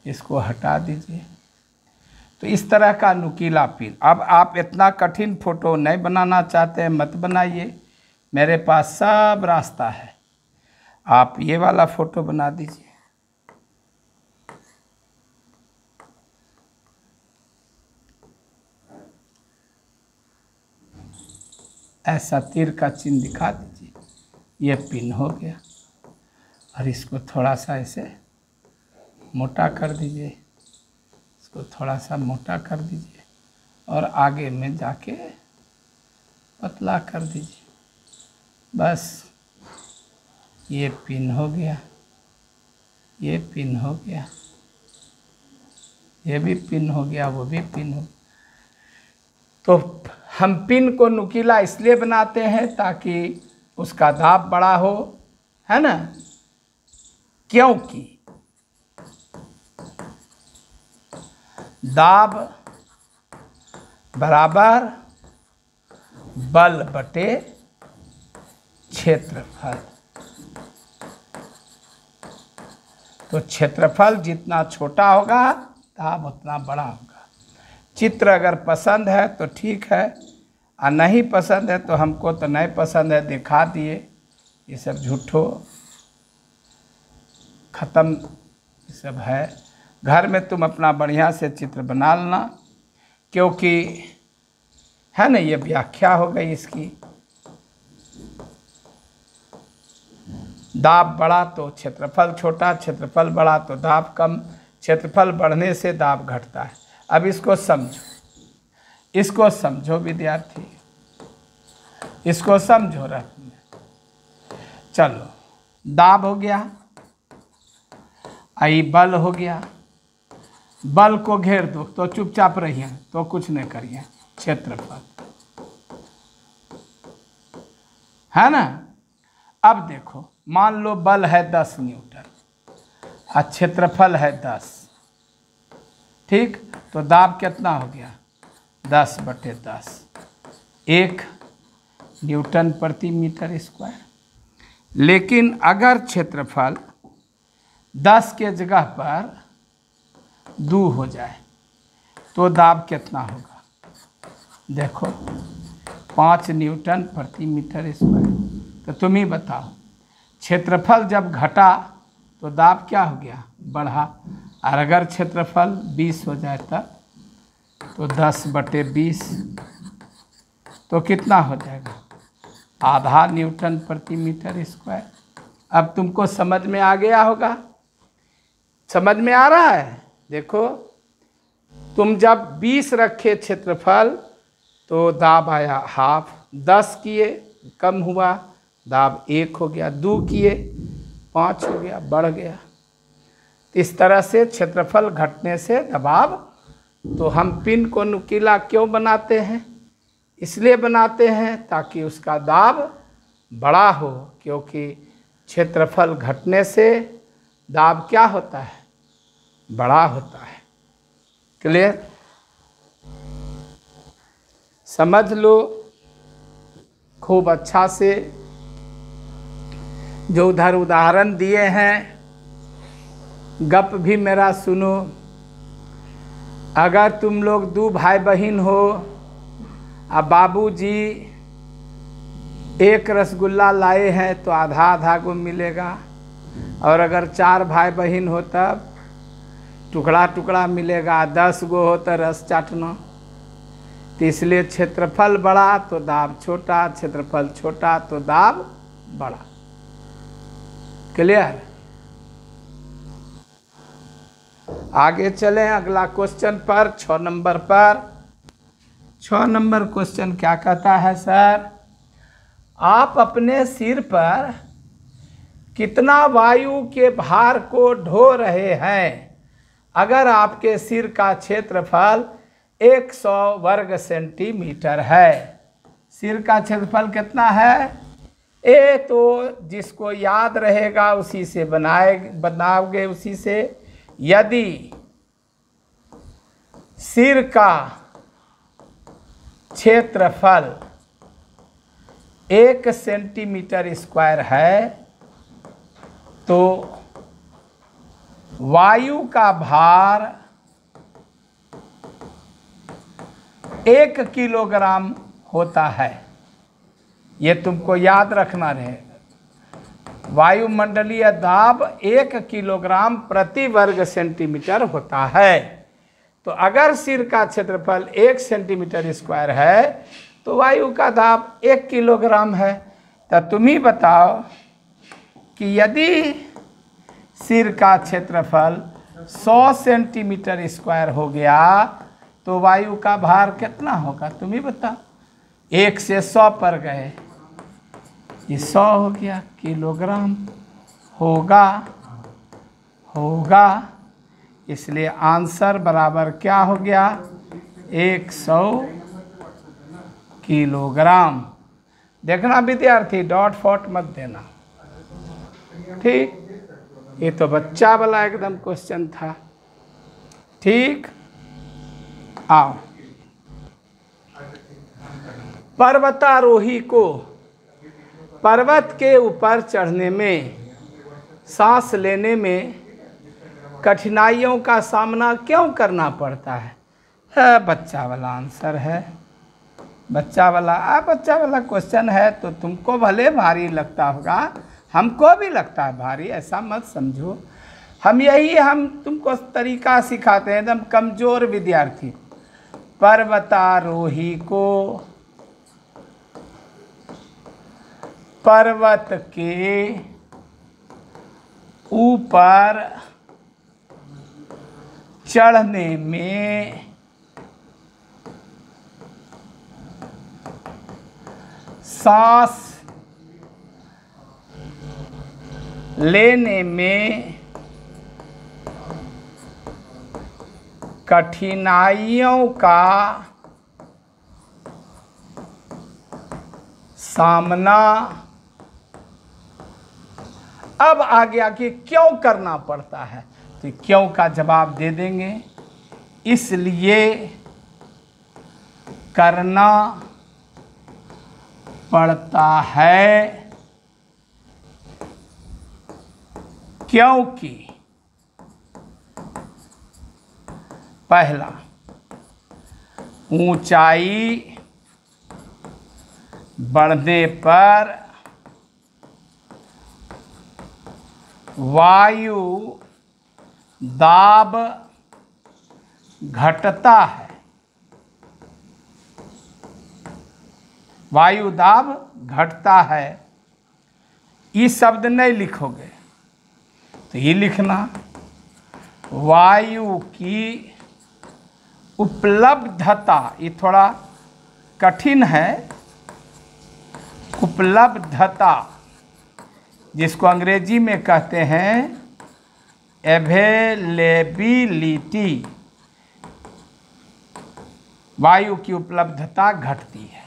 इसको हटा दीजिए। तो इस तरह का नुकीला पिन। अब आप इतना कठिन फ़ोटो नहीं बनाना चाहते हैं, मत बनाइए, मेरे पास सब रास्ता है। आप ये वाला फ़ोटो बना दीजिए। ऐसा तीर का चिन्ह दिखा दीजिए, ये पिन हो गया। और इसको थोड़ा सा ऐसे मोटा कर दीजिए, इसको थोड़ा सा मोटा कर दीजिए, और आगे में जाके पतला कर दीजिए। बस ये पिन हो गया, ये पिन हो गया, ये भी पिन हो गया, वो भी पिन हो। तो हम पिन को नुकीला इसलिए बनाते हैं ताकि उसका दाब बड़ा हो, है ना, क्योंकि दाब बराबर बल बटे क्षेत्रफल। तो क्षेत्रफल जितना छोटा होगा दाब उतना बड़ा होगा। चित्र अगर पसंद है तो ठीक है, और नहीं पसंद है तो हमको तो नहीं पसंद है, दिखा दिए, ये सब झूठो ख़त्म ये सब है। घर में तुम अपना बढ़िया से चित्र बना लेना, क्योंकि है ना, ये व्याख्या हो गई इसकी। दाब बड़ा तो क्षेत्रफल छोटा, क्षेत्रफल बड़ा तो दाब कम, क्षेत्रफल बढ़ने से दाब घटता है। अब इसको समझो, इसको समझो विद्यार्थी, इसको समझो रखना। चलो, दाब हो गया, आई बल हो गया। बल को घेर दो तो चुपचाप रहिए, तो कुछ नहीं करिए, क्षेत्रफल, है ना। अब देखो, मान लो बल है 10 न्यूटन और क्षेत्रफल है 10, ठीक। तो दाब कितना हो गया, 10/10, 1 न्यूटन प्रति मीटर स्क्वायर। लेकिन अगर क्षेत्रफल 10 के जगह पर 2 हो जाए तो दाब कितना होगा, देखो 5 न्यूटन प्रति मीटर स्क्वायर। तो तुम ही बताओ, क्षेत्रफल जब घटा तो दाब क्या हो गया, बढ़ा। और अगर क्षेत्रफल 20 हो जाए तब तो 10/20, तो कितना हो जाएगा, आधा न्यूटन प्रति मीटर स्क्वायर। अब तुमको समझ में आ गया होगा, समझ में आ रहा है। देखो, तुम जब 20 रखे क्षेत्रफल तो दाब आया हाफ, 10 किए कम हुआ, दाब 1 हो गया, 2 किए 5 हो गया, बढ़ गया। इस तरह से क्षेत्रफल घटने से दबाव। तो हम पिन को नुकीला क्यों बनाते हैं, इसलिए बनाते हैं ताकि उसका दाब बड़ा हो, क्योंकि क्षेत्रफल घटने से दाब क्या होता है, बड़ा होता है। क्लियर, समझ लो खूब अच्छा से। जो उधर उदाहरण दिए हैं, गप भी मेरा सुनो। अगर तुम लोग 2 भाई बहन हो और बाबूजी 1 रसगुल्ला लाए हैं तो आधा आधा को मिलेगा, और अगर 4 भाई बहन हो तब टुकड़ा टुकड़ा मिलेगा, 10 गो हो तो रस चाटना। तो इसलिए क्षेत्रफल बड़ा तो दाब छोटा, क्षेत्रफल छोटा तो दाब बड़ा। क्लियर, आगे चलें अगला क्वेश्चन पर, 6 नंबर पर। 6 नंबर क्वेश्चन क्या कहता है, सर आप अपने सिर पर कितना वायु के भार को ढो रहे हैं अगर आपके सिर का क्षेत्रफल 100 वर्ग सेंटीमीटर है। सिर का क्षेत्रफल कितना है, ए तो जिसको याद रहेगा उसी से बनाओगे उसी से। यदि सिर का क्षेत्रफल 1 सेंटीमीटर स्क्वायर है तो वायु का भार 1 किलोग्राम होता है। ये तुमको याद रखना रहेगा। वायुमंडलीय दाब 1 किलोग्राम प्रति वर्ग सेंटीमीटर होता है। तो अगर सिर का क्षेत्रफल 1 सेंटीमीटर स्क्वायर है तो वायु का दाब 1 किलोग्राम है। तो तुम ही बताओ कि यदि सिर का क्षेत्रफल 100 सेंटीमीटर स्क्वायर हो गया तो वायु का भार कितना होगा, तुम ही बताओ। 1 से 100 पर गए, ये 100 हो गया, किलोग्राम होगा। इसलिए आंसर बराबर क्या हो गया, 100 किलोग्राम। देखना विद्यार्थी, डॉट फॉट मत देना, ठीक। ये तो बच्चा वाला एकदम क्वेश्चन था, ठीक। आओ, पर्वतारोही को पर्वत के ऊपर चढ़ने में, सांस लेने में कठिनाइयों का सामना क्यों करना पड़ता है? बच्चा वाला आंसर है, बच्चा वाला क्वेश्चन है। तो तुमको भले भारी लगता होगा, हमको भी लगता है भारी, ऐसा मत समझो। हम तुमको तरीका सिखाते हैं, एकदम कमज़ोर विद्यार्थी। पर्वतारोही को पर्वत के ऊपर चढ़ने में सांस लेने में कठिनाइयों का सामना, अब आ गया कि क्यों करना पड़ता है, तो क्यों का जवाब दे देंगे। इसलिए करना पड़ता है क्योंकि पहला, ऊंचाई बढ़ने पर वायु दाब घटता है, वायु दाब घटता है। ये शब्द नहीं लिखोगे तो ये लिखना, वायु की उपलब्धता, ये थोड़ा कठिन है, उपलब्धता जिसको अंग्रेजी में कहते हैं अवेलेबिलिटी, वायु की उपलब्धता घटती है।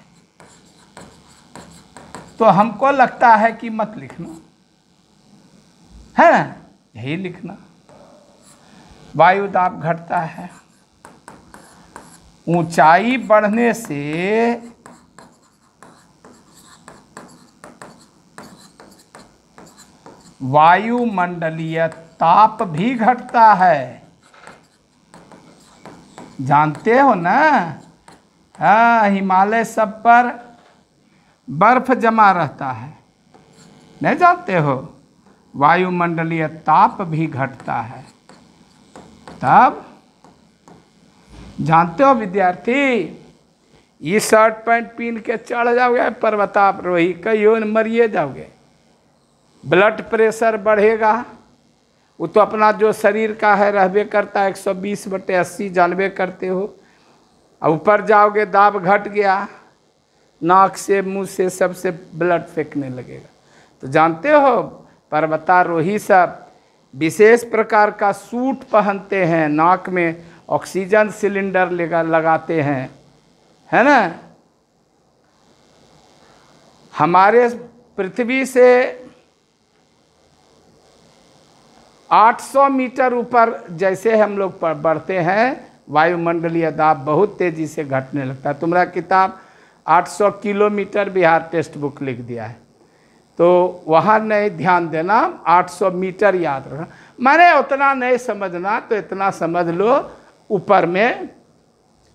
तो हमको लगता है कि मत लिखना, है ना, यही लिखना, वायु दाब घटता है। ऊंचाई बढ़ने से वायुमंडलीय ताप भी घटता है, जानते हो ना। हाँ, हिमालय सब पर बर्फ जमा रहता है, नहीं जानते हो, वायुमंडलीय ताप भी घटता है। तब जानते हो विद्यार्थी, ये शर्ट पैंट पहन के चढ़ जाओगे पर्वतारोही, कहियो न मरिए जाओगे, ब्लड प्रेशर बढ़ेगा। वो तो अपना जो शरीर का है रहबे करता है, 120/80 जानबे करते हो। अब ऊपर जाओगे, दाब घट गया, नाक से मुंह से सबसे ब्लड फेंकने लगेगा। तो जानते हो पर्वतारोही सब विशेष प्रकार का सूट पहनते हैं, नाक में ऑक्सीजन सिलेंडर लगाते हैं, है ना। हमारे पृथ्वी से 800 मीटर ऊपर जैसे हम लोग बढ़ते हैं, वायुमंडलीय दाब बहुत तेजी से घटने लगता है। तुम्हारा किताब 800 किलोमीटर बिहार टेक्स्ट बुक लिख दिया है, तो वहाँ नहीं ध्यान देना, 800 मीटर याद रखना। मैंने उतना नहीं समझना, तो इतना समझ लो, ऊपर में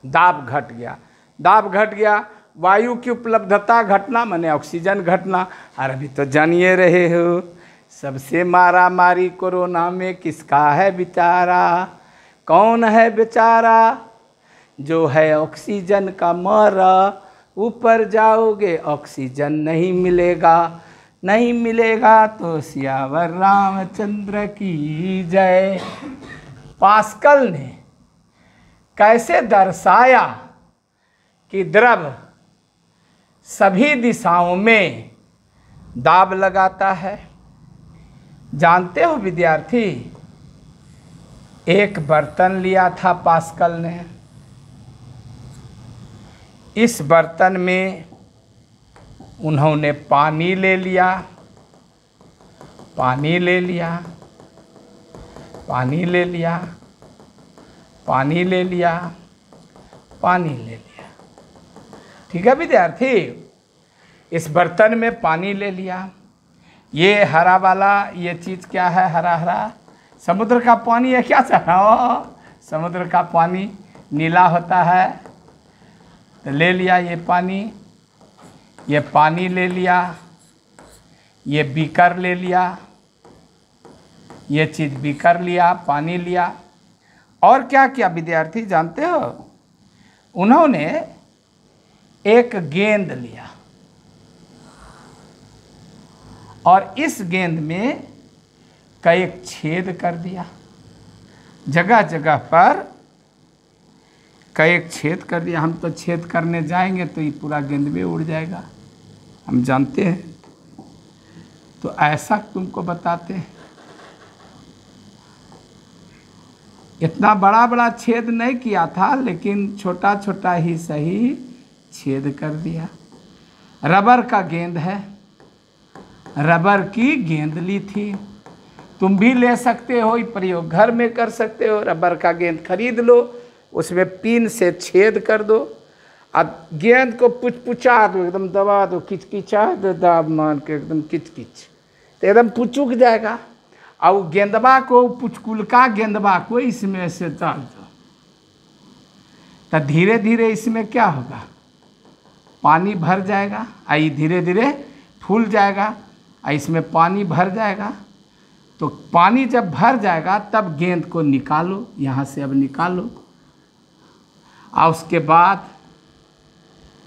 दाब घट गया, दाब घट गया, वायु की उपलब्धता घटना माने ऑक्सीजन घटना। और अभी तो जानिए रहे हो, सबसे मारा मारी कोरोना में किसका है बेचारा, कौन है बेचारा, जो है ऑक्सीजन का मारा। ऊपर जाओगे ऑक्सीजन नहीं मिलेगा, नहीं मिलेगा तो सियावर रामचंद्र की जय। पास्कल ने कैसे दर्शाया कि द्रव सभी दिशाओं में दाब लगाता है, जानते हो विद्यार्थी। एक बर्तन लिया था पास्कल ने, इस बर्तन में उन्होंने पानी ले लिया, पानी ले लिया, पानी ले लिया, पानी ले लिया, पानी ले लिया। ठीक है विद्यार्थी, इस बर्तन में पानी ले लिया। ये हरा वाला ये चीज़ क्या है? हरा हरा समुद्र का पानी है क्या? समुद्र का पानी नीला होता है। तो ले लिया ये पानी ले लिया, ये बीकर ले लिया, ये चीज़ बीकर लिया, पानी लिया। और क्या किया विद्यार्थी जानते हो? उन्होंने एक गेंद लिया और इस गेंद में कई छेद कर दिया, जगह जगह पर कई छेद कर दिया। हम तो छेद करने जाएंगे तो ये पूरा गेंद भी उड़ जाएगा, हम जानते हैं। तो ऐसा तुमको बताते हैं, इतना बड़ा बड़ा छेद नहीं किया था, लेकिन छोटा छोटा ही सही छेद कर दिया। रबर का गेंद है, रबर की गेंद ली थी। तुम भी ले सकते हो, ये प्रयोग घर में कर सकते हो। रबर का गेंद खरीद लो, उसमें पिन से छेद कर दो, अब गेंद को पुचपुचा दो, एकदम दबा दो, किचकिचा दो, दाब मान के एकदम किचकिच, तो एकदम पुचुक जाएगा। और गेंदबा को, पुचकुलका गेंदबा को इसमें से डाल दो, तो धीरे धीरे इसमें क्या होगा? पानी भर जाएगा, आई धीरे धीरे फूल जाएगा, इसमें पानी भर जाएगा। तो पानी जब भर जाएगा तब गेंद को निकालो, यहाँ से अब निकालो। और उसके बाद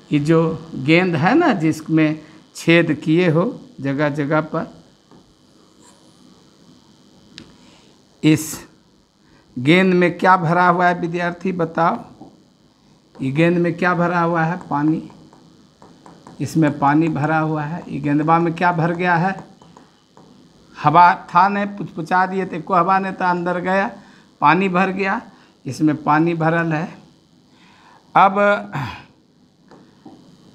ये जो गेंद है ना, जिसमें छेद किए हो जगह जगह पर, इस गेंद में क्या भरा हुआ है विद्यार्थी बताओ? ये गेंद में क्या भरा हुआ है? पानी। इसमें पानी भरा हुआ है। ये गेंदबा में क्या भर गया है? हवा था नहीं, पुचपुचा दिए थे, को हवा नहीं था, अंदर गया, पानी भर गया, इसमें पानी भरल है। अब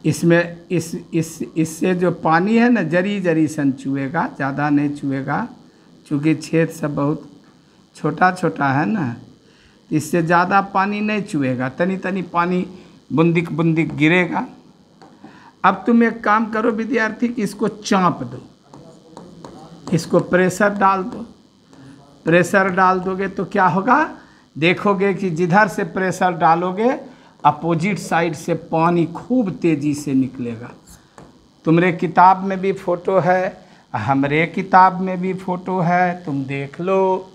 इसमें इससे जो पानी है ना, जरी जरी सन चुएगा, ज़्यादा नहीं चुएगा, चूँकि छेद सब बहुत छोटा छोटा है ना, इससे ज़्यादा पानी नहीं चुएगा, तनी तनी पानी बूंदिक बूंदिक गिरेगा। अब तुम एक काम करो विद्यार्थी कि इसको चाँप दो, इसको प्रेशर डाल दो। प्रेशर डाल दोगे तो क्या होगा? देखोगे कि जिधर से प्रेशर डालोगे अपोजिट साइड से पानी खूब तेज़ी से निकलेगा। तुम्हारे किताब में भी फ़ोटो है, हमरे किताब में भी फ़ोटो है, तुम देख लो।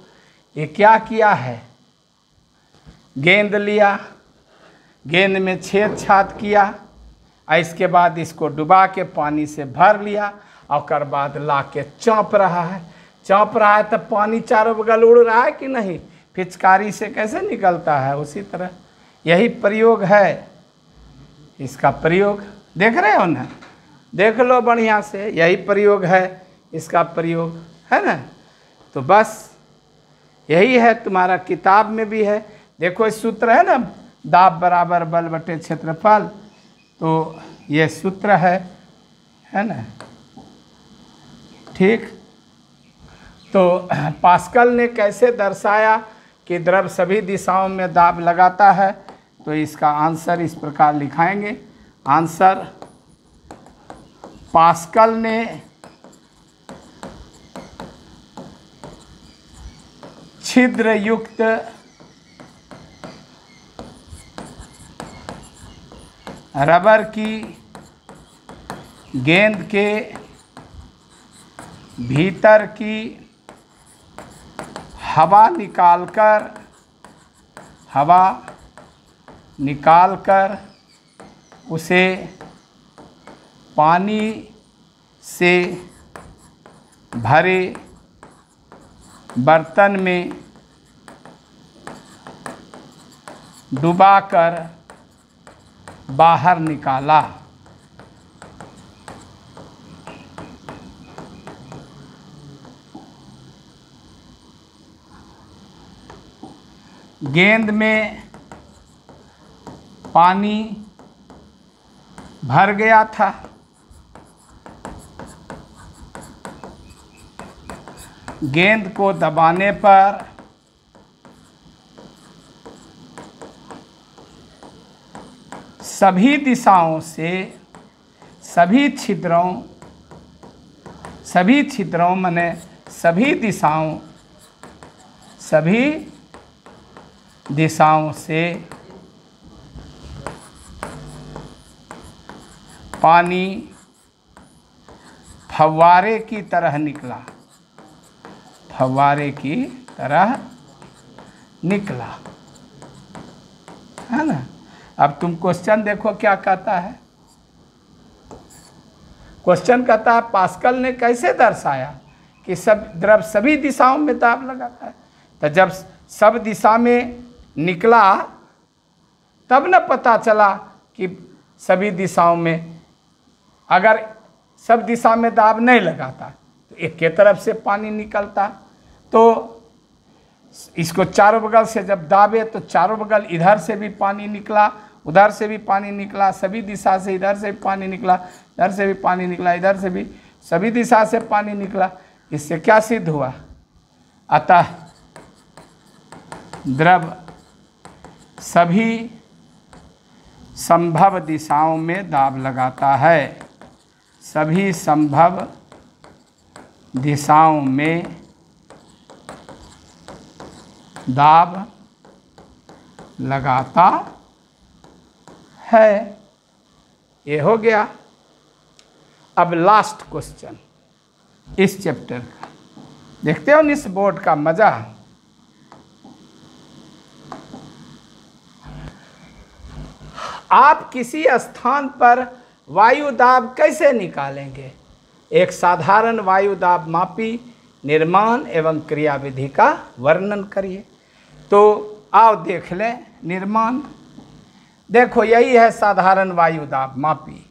ये क्या किया है? गेंद लिया, गेंद में छेद छाद किया, और इसके बाद इसको डुबा के पानी से भर लिया, और बाद ला के चाँप रहा है। चाँप रहा है तब पानी चारों बगल उड़ रहा है कि नहीं? पिचकारी से कैसे निकलता है, उसी तरह यही प्रयोग है। इसका प्रयोग देख रहे हो ना, देख लो बढ़िया से, यही प्रयोग है इसका प्रयोग, है ना। तो बस यही है, तुम्हारा किताब में भी है। देखो इस सूत्र है ना, दाब बराबर बल बटे क्षेत्रफल, तो ये सूत्र है ना, ठीक। तो पास्कल ने कैसे दर्शाया कि द्रव सभी दिशाओं में दाब लगाता है, तो इसका आंसर इस प्रकार लिखाएंगे। आंसर, पास्कल ने छिद्र युक्त रबर की गेंद के भीतर की हवा निकालकर उसे पानी से भरे बर्तन में डुबाकर बाहर निकाला। गेंद में पानी भर गया था, गेंद को दबाने पर सभी दिशाओं से सभी छिद्रों माने सभी दिशाओं से पानी फव्वारे की तरह निकला, फव्वारे की तरह निकला, है ना। अब तुम क्वेश्चन देखो क्या कहता है। क्वेश्चन कहता है पास्कल ने कैसे दर्शाया कि सब द्रव सभी दिशाओं में दाब लगाता है। तो जब सब दिशा में निकला तब न पता चला कि सभी दिशाओं में, अगर सब दिशा में दाब नहीं लगाता तो एक के तरफ से पानी निकलता। तो इसको चारों बगल से जब दाबे तो चारों बगल इधर से भी पानी निकला, उधर से भी पानी निकला, सभी दिशा से, इधर से भी पानी निकला, इधर से भी पानी निकला, इधर से भी, सभी दिशा से पानी निकला। इससे क्या सिद्ध हुआ? अतः द्रव सभी संभव दिशाओं में दाब लगाता है, सभी संभव दिशाओं में दाब लगाता है। ये हो गया। अब लास्ट क्वेश्चन इस चैप्टर का, देखते हो इस बोर्ड का मजा। आप किसी स्थान पर वायु दाब कैसे निकालेंगे? एक साधारण वायु दाब मापी निर्माण एवं क्रियाविधि का वर्णन करिए। तो आओ देख लें निर्माण। देखो यही है साधारण वायु दाब मापी।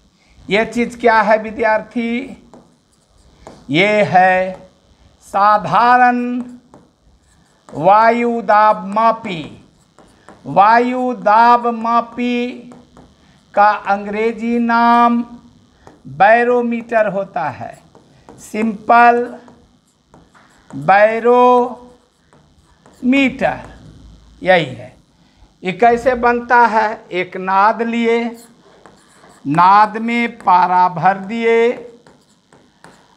ये चीज़ क्या है विद्यार्थी? ये है साधारण वायु दाब मापी। वायु दाब मापी का अंग्रेजी नाम बैरोमीटर होता है। सिंपल बैरोमीटर यही है। ये कैसे बनता है? एक नाद लिए, नाद में पारा भर दिए,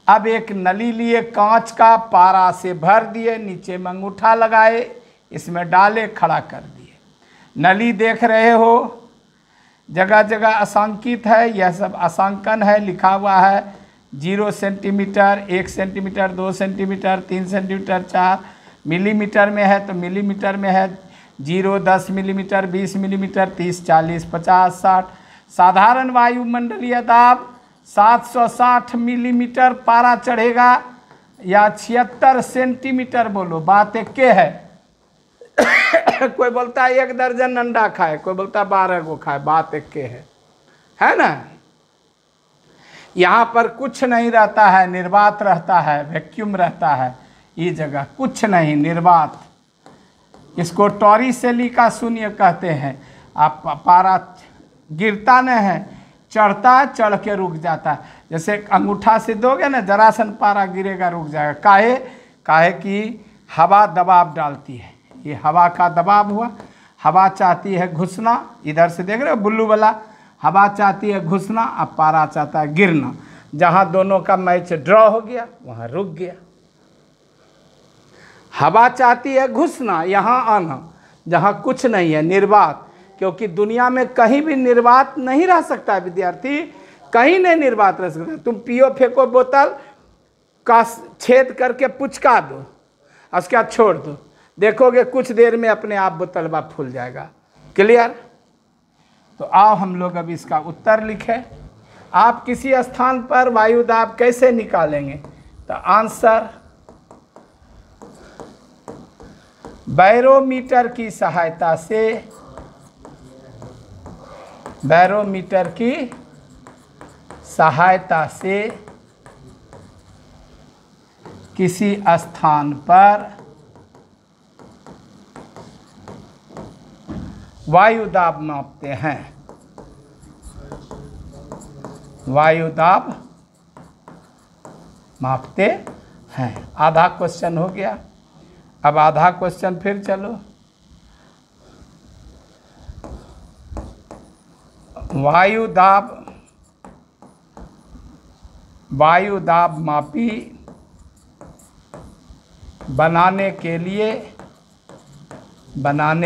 अब एक नली लिए कांच का, पारा से भर दिए, नीचे में अंगूठा लगाए, इसमें डाले, खड़ा कर दिए। नली देख रहे हो जगह जगह असांकित है, यह सब असांकन है, लिखा हुआ है 0 centimetre, 1 centimetre, 2 centimetre, 3 centimetre, 4 millimetre में है तो मिलीमीटर में है 0, 10 मिलीमीटर, 20 मिलीमीटर, 30, 40, 50, 60। साधारण वायुमंडलीय दाब 760 मिलीमीटर पारा चढ़ेगा या 76 सेंटीमीटर। बोलो, बात एक के है। कोई बोलता है 1 दर्जन अंडा खाए, कोई बोलता है 12 को खाए, बात एक के है ना। यहाँ पर कुछ नहीं रहता है, निर्वात रहता है, वैक्यूम रहता है। ये जगह कुछ नहीं, निर्वात। इसको टॉरिसेलिका शून्य कहते हैं। आप पारा गिरता नहीं है, चढ़ता है, चढ़ के रुक जाता है। जैसे अंगूठा से दोगे ना, जरा सन पारा गिरेगा, रुक जाएगा। काहे कि हवा दबाव डालती है। ये हवा का दबाव हुआ। हवा चाहती है घुसना, इधर से देख रहे हो बुल्लू वाला, हवा चाहती है घुसना, अब पारा चाहता है गिरना। जहाँ दोनों का मैच ड्रॉ हो गया वहाँ रुक गया। हवा चाहती है घुसना, यहाँ आना, जहाँ कुछ नहीं है, निर्वात। क्योंकि दुनिया में कहीं भी निर्वात नहीं रह सकता है विद्यार्थी, कहीं नहीं निर्वात रह सकता। तुम पियो फेंको बोतल का छेद करके पुचका दो, उसके बाद छोड़ दो, देखोगे कुछ देर में अपने आप बोतलबा फूल जाएगा। क्लियर? तो आओ हम लोग अब इसका उत्तर लिखें। आप किसी स्थान पर वायु दाब कैसे निकालेंगे? तो आंसर बैरोमीटर की सहायता से, बैरोमीटर की सहायता से किसी स्थान पर वायु दाब मापते हैं। वायु दाब मापते है। आधा क्वेश्चन हो गया। अब आधा क्वेश्चन फिर चलो। वायु दाब मापी बनाने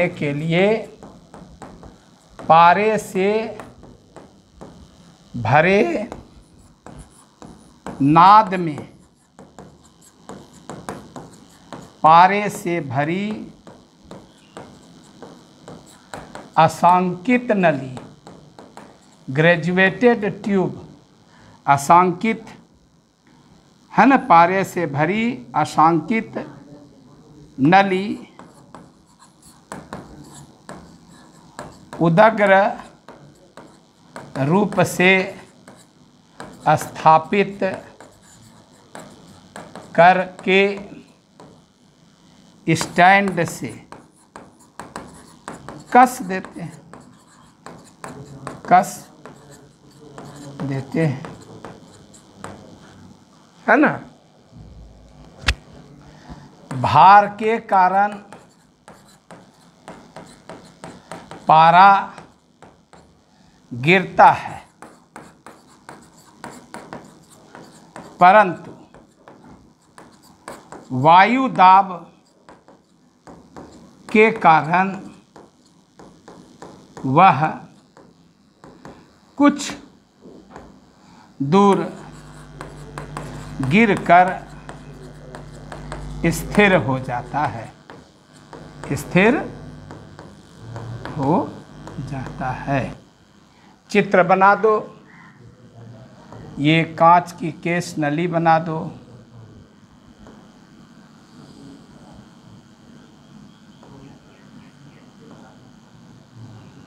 के लिए पारे से भरे नाद में, पारे से भरी असांकित नली, ग्रेजुएटेड ट्यूब, असांकित है ना, पारे से भरी असांकित नली उदग्र रूप से स्थापित करके स्टैंड से कस देते हैं, कस देते हैं, है ना। भार के कारण पारा गिरता है, परंतु वायु दाब के कारण वह कुछ दूर गिरकर स्थिर हो जाता है, स्थिर हो जाता है। चित्र बना दो। ये कांच की केस नली बना दो।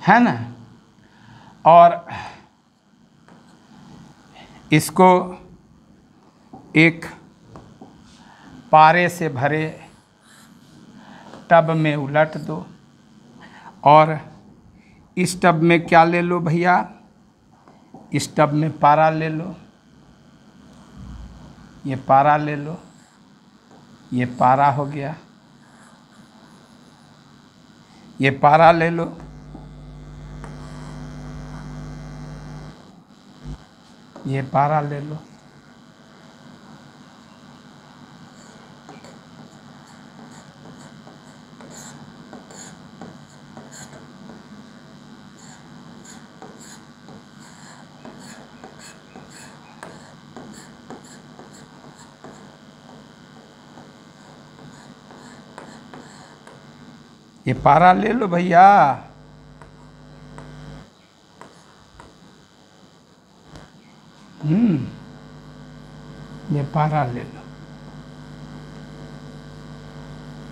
है ना। और इसको एक पारे से भरे टब में उलट दो। और इस टब में क्या ले लो भैया, इस टब में पारा ले लो, ये पारा ले लो, ये पारा हो गया, ये पारा ले लो, ये पारा ले लो। ये पारा ले लो भैया। ये पारा ले लो,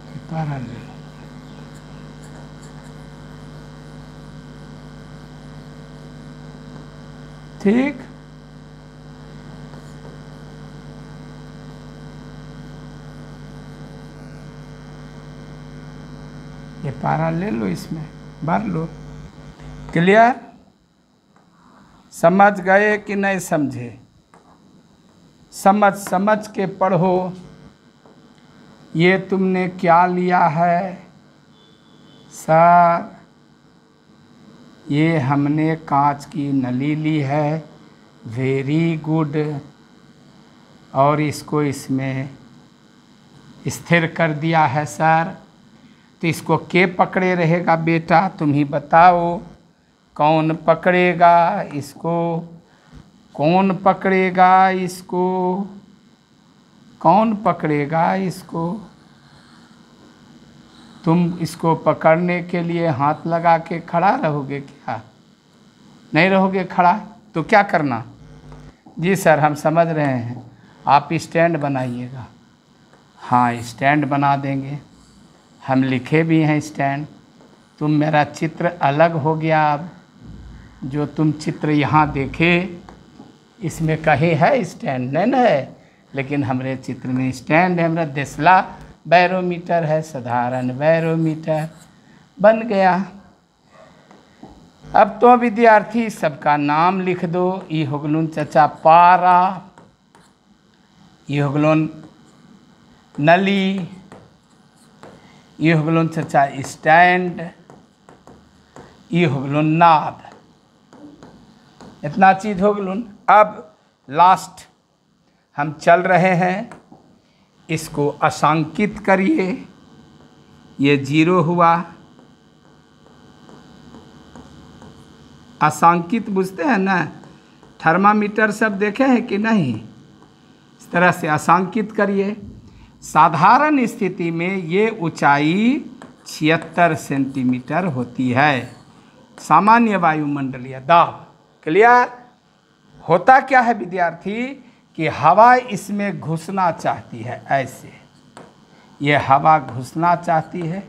ये पारा ले लो। ठीक। ये पारा ले लो, इसमें भर लो। क्लियर? समझ गए कि नहीं समझे? समझ समझ के पढ़ो। ये तुमने क्या लिया है सर? ये हमने कांच की नली ली है। Very good. और इसको इसमें स्थिर कर दिया है सर। तो इसको के पकड़े रहेगा बेटा, तुम ही बताओ। कौन पकड़ेगा इसको? कौन पकड़ेगा इसको? कौन पकड़ेगा इसको? तुम इसको पकड़ने के लिए हाथ लगा के खड़ा रहोगे क्या? नहीं रहोगे खड़ा तो क्या करना? जी सर हम समझ रहे हैं, आप स्टैंड बनाइएगा। हाँ स्टैंड बना देंगे, हम लिखे भी हैं स्टैंड। तुम मेरा चित्र अलग हो गया। अब जो तुम चित्र यहाँ देखे इसमें कहीं है स्टैंड? नहीं है, लेकिन हमारे चित्र में स्टैंड है। हमारा देसला बैरोमीटर है, साधारण बैरोमीटर बन गया। अब तो विद्यार्थी सबका नाम लिख दो। ई होगलुन चचा पारा, ई होगलुन नली, ये हो गलो चचा स्टैंड, ये हो गलो नाद। इतना चीज हो गलो। अब लास्ट हम चल रहे हैं, इसको अशांकित करिए। ये 0 हुआ। अशांकित बुझते हैं ना, थर्मामीटर सब देखे हैं कि नहीं? इस तरह से अशांकित करिए। साधारण स्थिति में ये ऊंचाई 76 सेंटीमीटर होती है, सामान्य वायुमंडलीय दाब। क्लियर? होता क्या है विद्यार्थी कि हवा इसमें घुसना चाहती है, ऐसे ये हवा घुसना चाहती है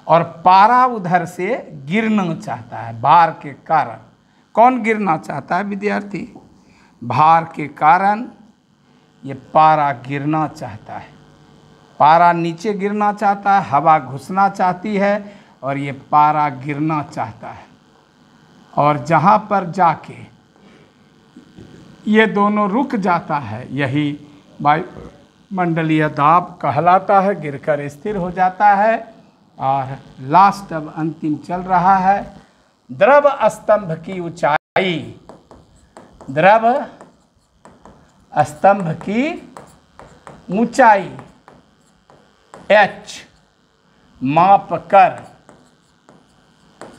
और पारा उधर से गिरना चाहता है भार के कारण। कौन गिरना चाहता है विद्यार्थी? भार के कारण ये पारा गिरना चाहता है। पारा नीचे गिरना चाहता है, हवा घुसना चाहती है और ये पारा गिरना चाहता है। और जहाँ पर जाके ये दोनों रुक जाता है, यही वायुमंडलीय दाब कहलाता है, गिरकर स्थिर हो जाता है। और लास्ट अब अंतिम चल रहा है, द्रव स्तंभ की ऊंचाई। द्रव स्तंभ की ऊंचाई h माप कर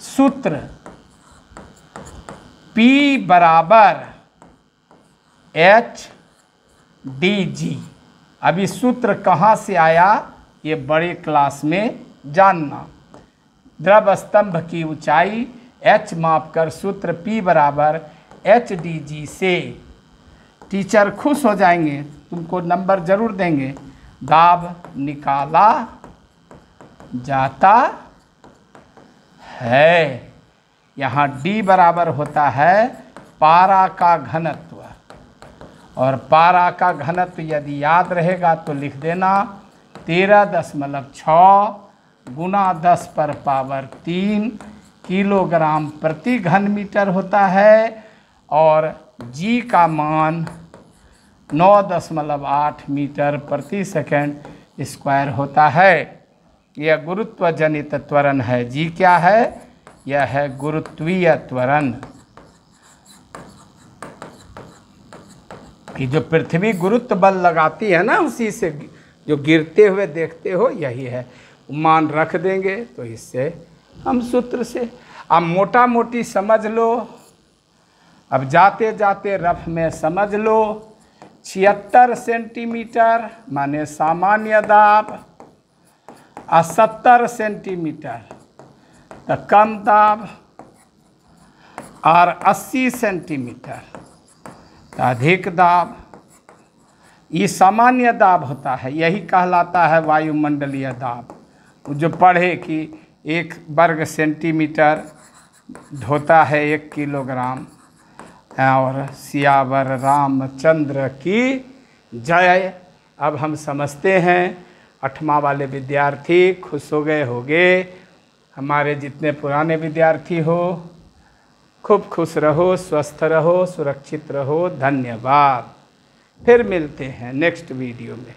सूत्र P बराबर h/dg। अभी सूत्र कहाँ से आया ये बड़े क्लास में जानना। द्रव स्तंभ की ऊंचाई h माप कर सूत्र P बराबर h/dg से टीचर खुश हो जाएंगे, तुमको नंबर जरूर देंगे। दाब निकाला जाता है। यहाँ D बराबर होता है पारा का घनत्व, और पारा का घनत्व यदि याद रहेगा तो लिख देना 13.6 गुना 10 पर पावर 3 किलोग्राम प्रति घन मीटर होता है। और G का मान 9.8 मीटर प्रति सेकंड स्क्वायर होता है। यह गुरुत्व जनित त्वरण है। G क्या है? यह है गुरुत्वीय त्वरण। कि जो पृथ्वी गुरुत्व बल लगाती है ना, उसी से जो गिरते हुए देखते हो, यही है। मान रख देंगे तो इससे हम सूत्र से अब मोटा मोटी समझ लो। अब जाते जाते रफ में समझ लो। 76 सेंटीमीटर माने सामान्य दाब, 70 सेंटीमीटर तो कम दाब, और 80 सेंटीमीटर तो अधिक दाब। ये सामान्य दाब होता है, यही कहलाता है वायुमंडलीय दाब। जो पढ़े कि 1 वर्ग सेंटीमीटर होता है 1 किलोग्राम। और सियावर रामचंद्र की जय। अब हम समझते हैं 8वां वाले विद्यार्थी खुश हो गए होंगे। हमारे जितने पुराने विद्यार्थी हो, खूब खुश रहो, स्वस्थ रहो, सुरक्षित रहो। धन्यवाद। फिर मिलते हैं नेक्स्ट वीडियो में।